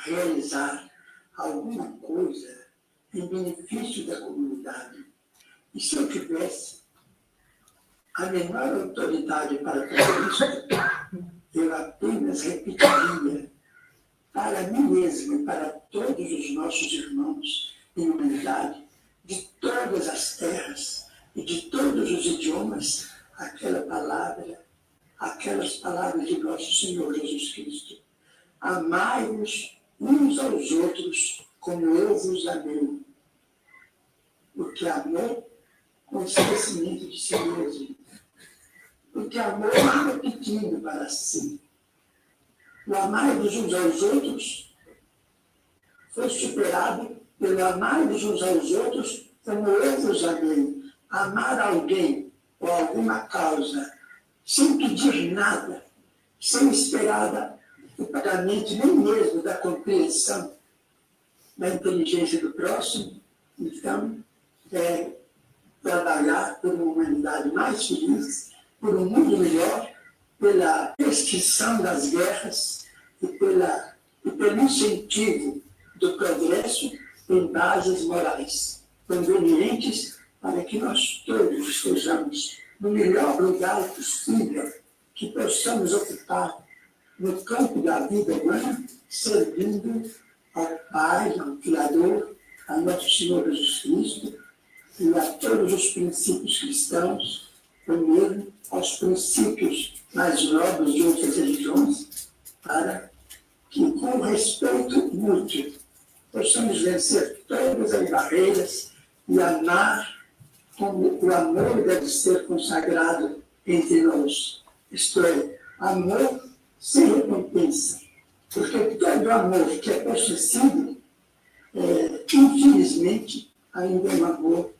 realizar alguma coisa em benefício da comunidade, e se eu tivesse a menor autoridade para fazer isso, eu apenas repetiria para mim mesmo e para todos os nossos irmãos em humanidade, de todas as terras e de todos os idiomas, aquelas palavras de nosso Senhor Jesus Cristo. Amai-vos uns aos outros como eu vos amei. Porque amor com esquecimento de si mesmo. Porque amor não é pedindo para si. O amai-vos uns aos outros foi superado pelo amai-vos uns aos outros como eu vos amei. Amar alguém ou alguma causa sem pedir nada, sem esperar o pagamento nem mesmo da compreensão da inteligência do próximo, então, trabalhar por uma humanidade mais feliz, por um mundo melhor, pela extinção das guerras e pelo incentivo do progresso em bases morais convenientes para que nós todos estejamos no melhor lugar possível que possamos ocupar no campo da vida humana, servindo ao Pai, ao Criador, a nosso Senhor Jesus Cristo e a todos os princípios cristãos, primeiro aos princípios mais nobres de outras religiões, para que, com respeito mútuo, possamos vencer todas as barreiras e amar como o amor deve ser consagrado entre nós. Isto é, amor sem recompensa. Porque todo amor que é possessivo, infelizmente, ainda é um amor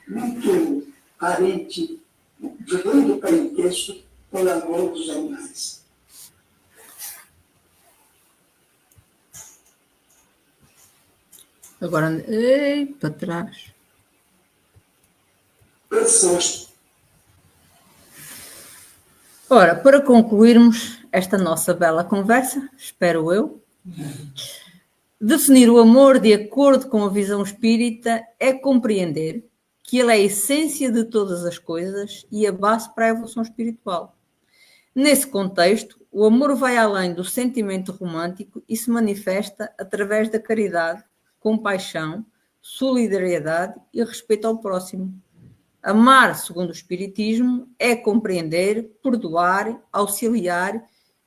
muito parente, de grande parentesco, pelo amor dos animais. Agora, para trás. Ora, para concluirmos esta nossa bela conversa, espero eu, definir o amor de acordo com a visão espírita é compreender que ele é a essência de todas as coisas e a base para a evolução espiritual. Nesse contexto, o amor vai além do sentimento romântico e se manifesta através da caridade, compaixão, solidariedade e respeito ao próximo. Amar, segundo o Espiritismo, é compreender, perdoar, auxiliar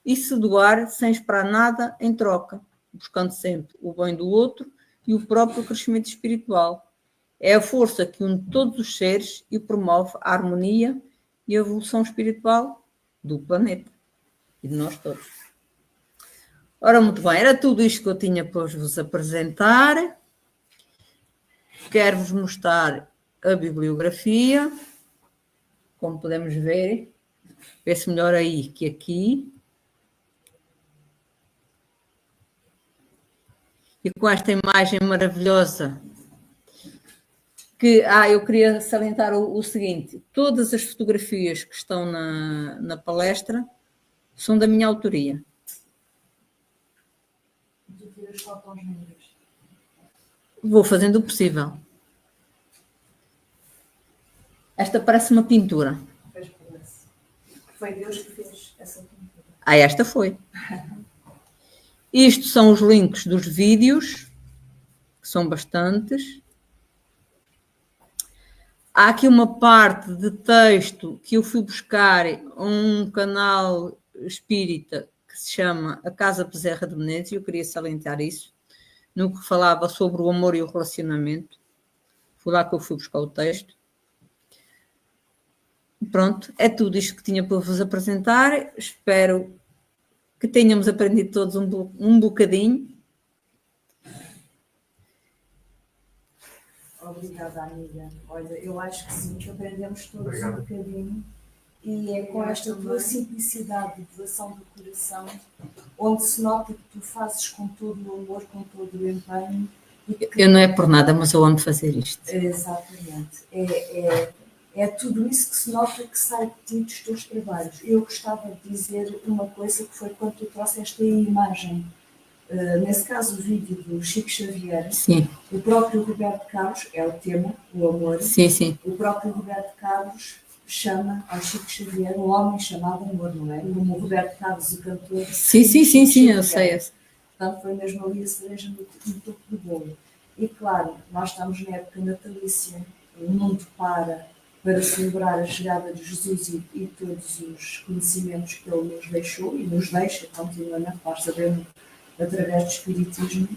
e se doar sem esperar nada em troca, buscando sempre o bem do outro e o próprio crescimento espiritual. É a força que une todos os seres e promove a harmonia e a evolução espiritual do planeta e de nós todos. Ora, muito bem, era tudo isto que eu tinha para vos apresentar. Quero-vos mostrar a bibliografia, como podemos ver, vê-se melhor aí que aqui. E com esta imagem maravilhosa que, eu queria salientar o seguinte, todas as fotografias que estão na palestra são da minha autoria. Tu tiras fotos negras. Vou fazendo o possível. Esta parece uma pintura. Pois parece. Foi Deus que fez essa pintura. Esta foi. Isto são os links dos vídeos, que são bastantes. Há aqui uma parte de texto que eu fui buscar a um canal espírita que se chama A Casa Bezerra de Menezes, e eu queria salientar isso, no que falava sobre o amor e o relacionamento. Foi lá que eu fui buscar o texto. Pronto, é tudo isto que tinha para vos apresentar. Espero que tenhamos aprendido todos um bocadinho. Obrigada, amiga. Olha, eu acho que sim, que aprendemos todos um bocadinho. E é com esta tua simplicidade de doação do coração, onde se nota que tu fazes com todo o amor, com todo o empenho. Eu não é por nada, mas eu amo fazer isto. Exatamente. É tudo isso que se nota que sai de ti dos teus trabalhos. Eu gostava de dizer uma coisa que foi quando tu trouxeste a imagem. Nesse caso, o vídeo do Chico Xavier. Sim. O próprio Roberto Carlos, é o tema, o amor. Sim, sim. O próprio Roberto Carlos chama ao Chico Xavier um homem chamado amor, não é? Como o Roberto Carlos, o cantor. Sim, eu sei. Portanto, foi mesmo ali a cereja no topo do bolo. E claro, nós estamos na época natalícia, o mundo para celebrar a chegada de Jesus e todos os conhecimentos que ele nos deixou e nos deixa continuamente, nós sabemos, através do Espiritismo.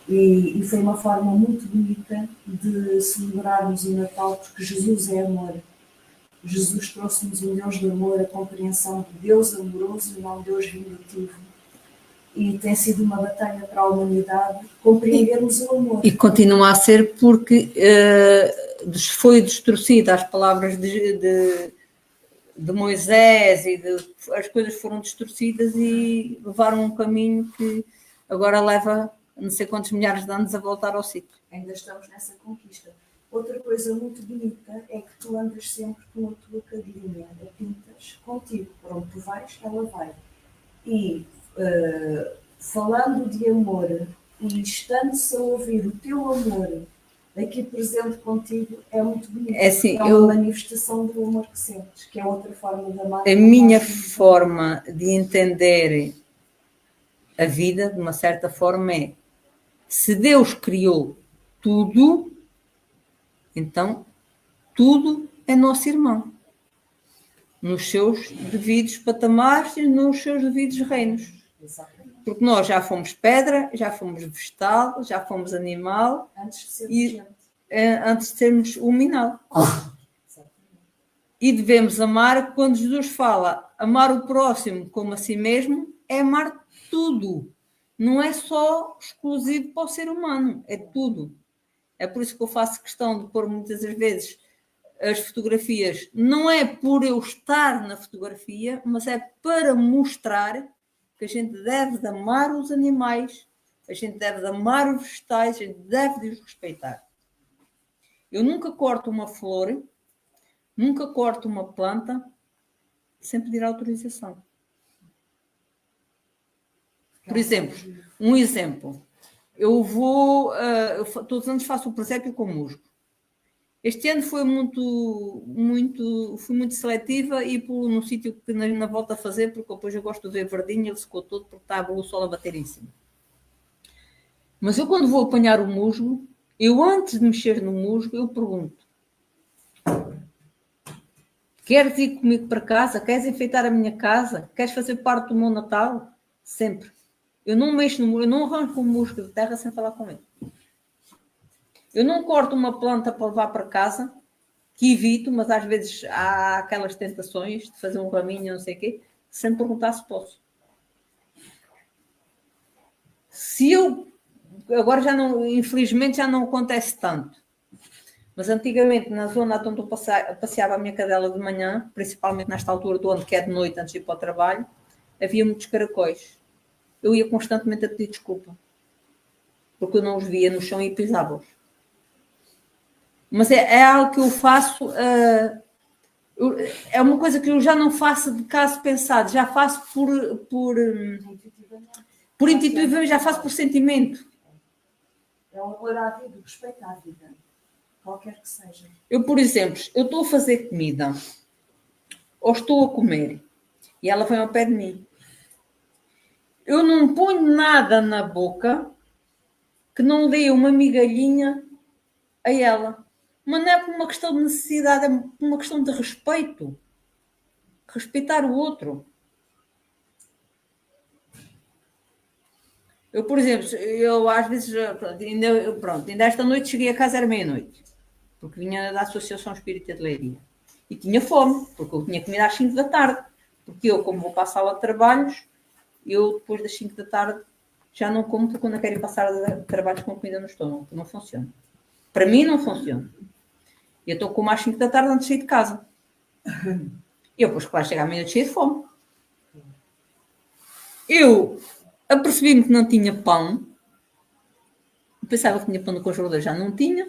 E foi uma forma muito bonita de celebrarmos o Natal, porque Jesus é amor. Jesus trouxe-nos um Deus de amor, a compreensão de Deus amoroso e não Deus vingativo. E tem sido uma batalha para a humanidade compreendermos o amor. E continua a ser porque foi distorcida as palavras de Moisés e as coisas foram distorcidas e levaram um caminho que agora leva não sei quantos milhares de anos a voltar ao sítio. Ainda estamos nessa conquista. Outra coisa muito bonita é que tu andas sempre com a tua cadelinha, a pintas contigo. Para onde tu vais, ela vai. E falando de amor e estando-se a ouvir o teu amor aqui presente contigo, é muito bonito. É assim, uma manifestação do amor que sentes, que é outra forma de amar. A minha forma de entender a vida, de uma certa forma, é: se Deus criou tudo, então tudo é nosso irmão, nos seus devidos patamares e nos seus devidos reinos. Exatamente. Porque nós já fomos pedra, já fomos vegetal, já fomos animal, antes de sermos gente. Antes de sermos luminal. E devemos amar, quando Jesus fala amar o próximo como a si mesmo, é amar tudo. Não é só exclusivo para o ser humano, é tudo. É por isso que eu faço questão de pôr muitas das vezes as fotografias. Não é por eu estar na fotografia, mas é para mostrar que a gente deve amar os animais, a gente deve amar os vegetais, a gente deve os respeitar. Eu nunca corto uma flor, nunca corto uma planta sem pedir autorização. Por exemplo, um exemplo. Eu todos os anos faço o presépio com musgo. Este ano foi fui muito seletiva e no sítio que na volta a fazer, porque depois eu gosto de ver verdinho, ele secou todo porque estava o sol a bater em cima. Mas eu quando vou apanhar o musgo, eu antes de mexer no musgo, eu pergunto: queres ir comigo para casa? Queres enfeitar a minha casa? Queres fazer parte do meu Natal? Sempre. Eu não mexo eu não arranco o musgo de terra sem falar com ele. Eu não corto uma planta para levar para casa, que evito, mas às vezes há aquelas tentações de fazer um raminho, não sei o quê, sem perguntar se posso. Agora já não, infelizmente já não acontece tanto, mas antigamente na zona onde eu passeava a minha cadela de manhã, principalmente nesta altura do ano que é de noite antes de ir para o trabalho, havia muitos caracóis. Eu ia constantemente a pedir desculpa, porque eu não os via no chão e pisava-os. Mas é algo que eu faço, é uma coisa que eu já não faço de caso pensado, já faço por intuitivamente, já faço por sentimento. É um amor à vida, o respeito à vida, qualquer que seja. Eu, por exemplo, eu estou a fazer comida, ou estou a comer, e ela vem ao pé de mim. Eu não ponho nada na boca que não dê uma migalhinha a ela. Mas não é por uma questão de necessidade, é por uma questão de respeito. Respeitar o outro. Eu, por exemplo, eu às vezes, ainda esta noite cheguei a casa, era meia-noite, porque vinha da Associação Espírita de Leiria. E tinha fome, porque eu tinha comido às 5 da tarde. Porque eu, como vou para a sala de trabalhos, eu depois das 5 da tarde já não como, porque quando eu quero ir para a sala de trabalhos com comida no estômago, não funciona. Para mim não funciona. Eu estou com às 5 da tarde antes de sair de casa. E eu depois, claro, chego à meia-noite cheio de fome. Eu apercebi-me que não tinha pão. Pensava que tinha pão no congelador, já não tinha.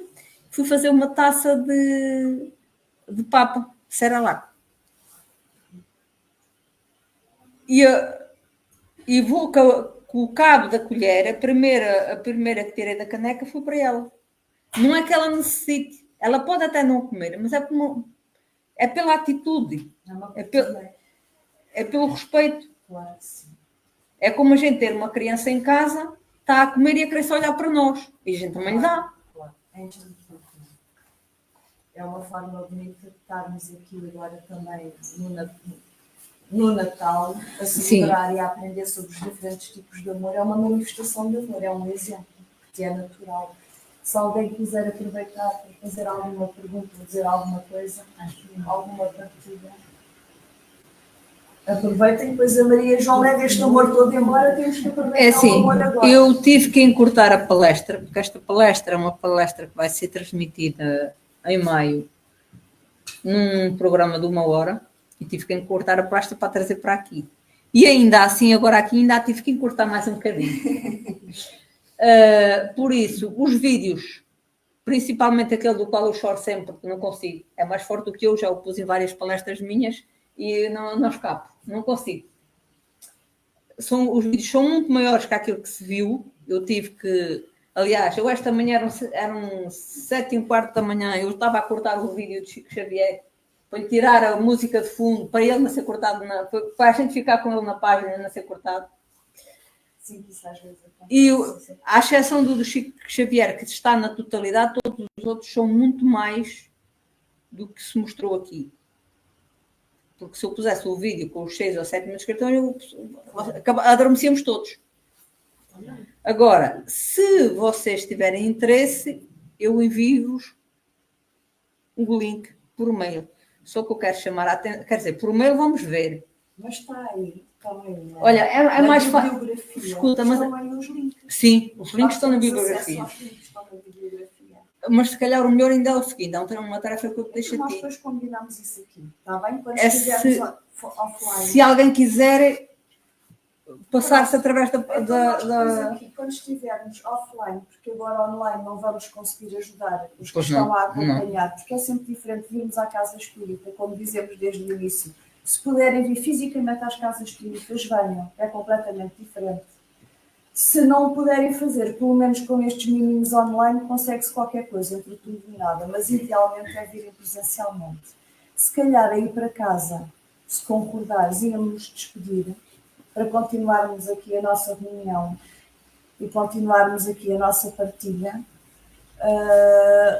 Fui fazer uma taça de papa, de Cerelac. E vou com o cabo da colher, a primeira que tirei da caneca foi para ela. Não é que ela necessite. Ela pode até não comer, mas é pela atitude. É pelo respeito. Claro que sim. É como a gente ter uma criança em casa, está a comer e a criança olhar para nós. E a gente também lhe dá. Claro. É uma forma bonita de estarmos aqui agora também no Natal, a celebrar Sim. E a aprender sobre os diferentes tipos de amor. É uma manifestação de amor, é um exemplo, que é natural. Se alguém quiser aproveitar para fazer alguma pergunta, dizer alguma coisa, alguma partida, aproveitem, depois a Maria João leva este amor todo embora, temos que aproveitar o amor agora. Eu tive que encurtar a palestra, porque esta palestra é uma palestra que vai ser transmitida em maio, num programa de 1 hora, e tive que encurtar a palestra para trazer para aqui. E ainda assim, agora aqui ainda tive que encurtar mais um bocadinho. Por isso, os vídeos, principalmente aquele do qual eu choro sempre, porque não consigo, é mais forte do que eu, já o pus em várias palestras minhas e não escapo, não consigo. Os vídeos são muito maiores que aquilo que se viu. Eu tive que, aliás, eu esta manhã eram 7h15 da manhã, eu estava a cortar o vídeo de Chico Xavier para lhe tirar a música de fundo, para ele não ser cortado, para a gente ficar com ele na página e não ser cortado. Sim, isso às vezes acontece. E à exceção do Chico Xavier, que está na totalidade, todos os outros são muito mais do que se mostrou aqui. Porque se eu pusesse o vídeo com os 6 ou 7 minutos de cartão, adormecíamos todos. Agora, se vocês tiverem interesse, eu envio-vos o link por mail. Só que eu quero chamar a atenção, quer dizer, por mail vamos ver. Mas está aí. Né? Olha, é mais fácil. Escuta, mas os links. Sim, os links estão na bibliografia. Mas se calhar o melhor ainda é o seguinte, é uma tarefa que eu deixo nós aqui. Nós depois combinamos isso aqui, está bem? Quando estivermos offline. Se alguém quiser passar-se através da... Aqui, quando estivermos offline, porque agora online não vamos conseguir ajudar os que estão a acompanhar, porque é sempre diferente virmos à Casa Espírita, como dizemos desde o início. Se puderem vir fisicamente às casas espíritas, venham, é completamente diferente. Se não o puderem fazer, pelo menos com estes mínimos online, consegue-se qualquer coisa, entre tudo e nada, mas idealmente é virem presencialmente. Se calhar aí para casa, se concordares, íamos nos despedir para continuarmos aqui a nossa reunião e continuarmos aqui a nossa partilha.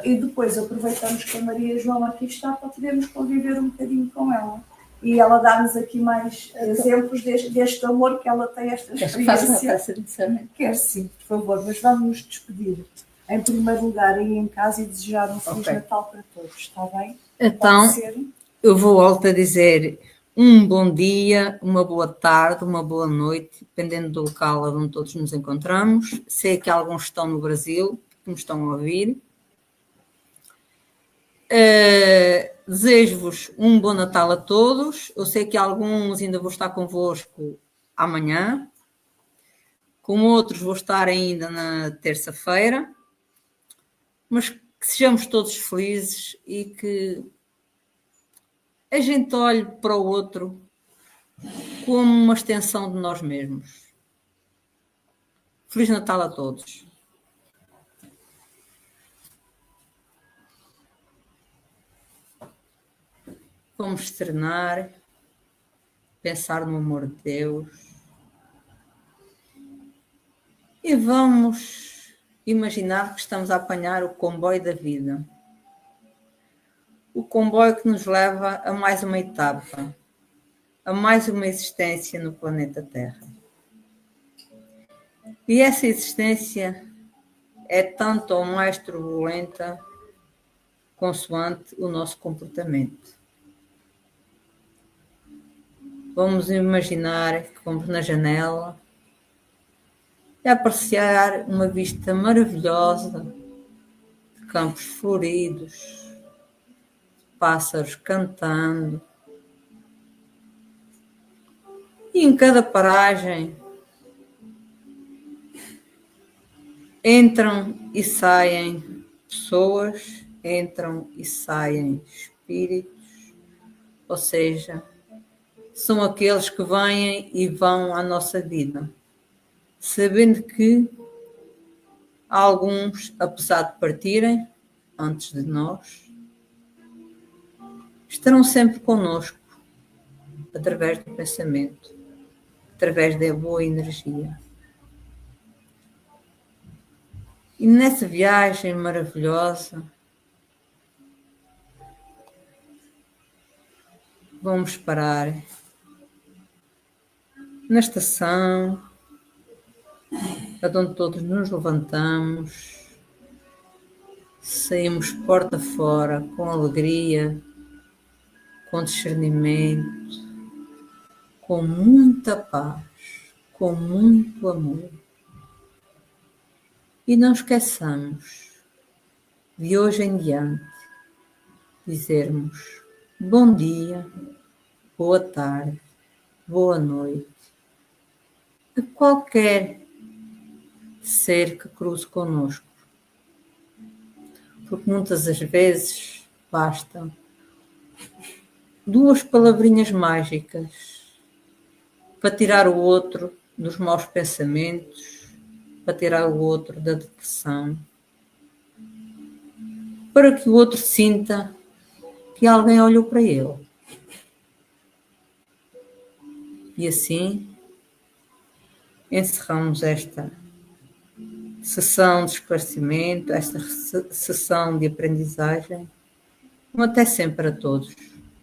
E depois aproveitamos que a Maria João aqui está para podermos conviver um bocadinho com ela. E ela dá-nos aqui mais exemplos deste amor que ela tem, esta experiência. Quer sim, por favor, mas vamos nos despedir. Em primeiro lugar, aí em casa e desejar um Feliz Natal para todos, está bem? Então, eu vou voltar a dizer um bom dia, uma boa tarde, uma boa noite, dependendo do local onde todos nos encontramos. Sei que alguns estão no Brasil, que me estão a ouvir. Desejo-vos um bom Natal a todos. Eu sei que alguns ainda vou estar convosco amanhã, com outros vou estar ainda na terça-feira, mas que sejamos todos felizes e que a gente olhe para o outro como uma extensão de nós mesmos. Feliz Natal a todos. Vamos serenar, pensar no amor de Deus e vamos imaginar que estamos a apanhar o comboio da vida. O comboio que nos leva a mais uma etapa, a mais uma existência no planeta Terra. E essa existência é tanto ou mais turbulenta consoante o nosso comportamento. Vamos imaginar que vamos na janela e apreciar uma vista maravilhosa de campos floridos, pássaros cantando. E em cada paragem entram e saem pessoas, entram e saem espíritos, ou seja, são aqueles que vêm e vão à nossa vida, sabendo que alguns, apesar de partirem antes de nós, estarão sempre connosco, através do pensamento, através da boa energia. E nessa viagem maravilhosa, vamos parar na estação, onde todos nos levantamos, saímos porta fora com alegria, com discernimento, com muita paz, com muito amor. E não esqueçamos de hoje em diante dizermos bom dia, boa tarde, boa noite a qualquer ser que cruze connosco. Porque muitas das vezes bastam 2 palavrinhas mágicas para tirar o outro dos maus pensamentos, para tirar o outro da depressão, para que o outro sinta que alguém olhou para ele. E assim encerramos esta sessão de esclarecimento, esta sessão de aprendizagem. Até sempre a todos.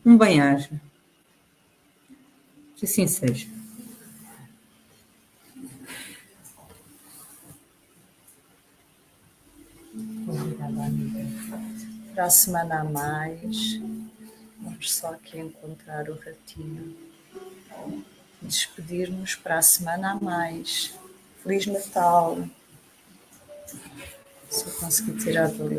Um bem-aja. Que assim seja. Obrigada, amiga. Para a semana a mais, vamos só aqui encontrar o ratinho. Despedir-nos para a semana a mais. Feliz Natal. Se eu conseguir tirar dali.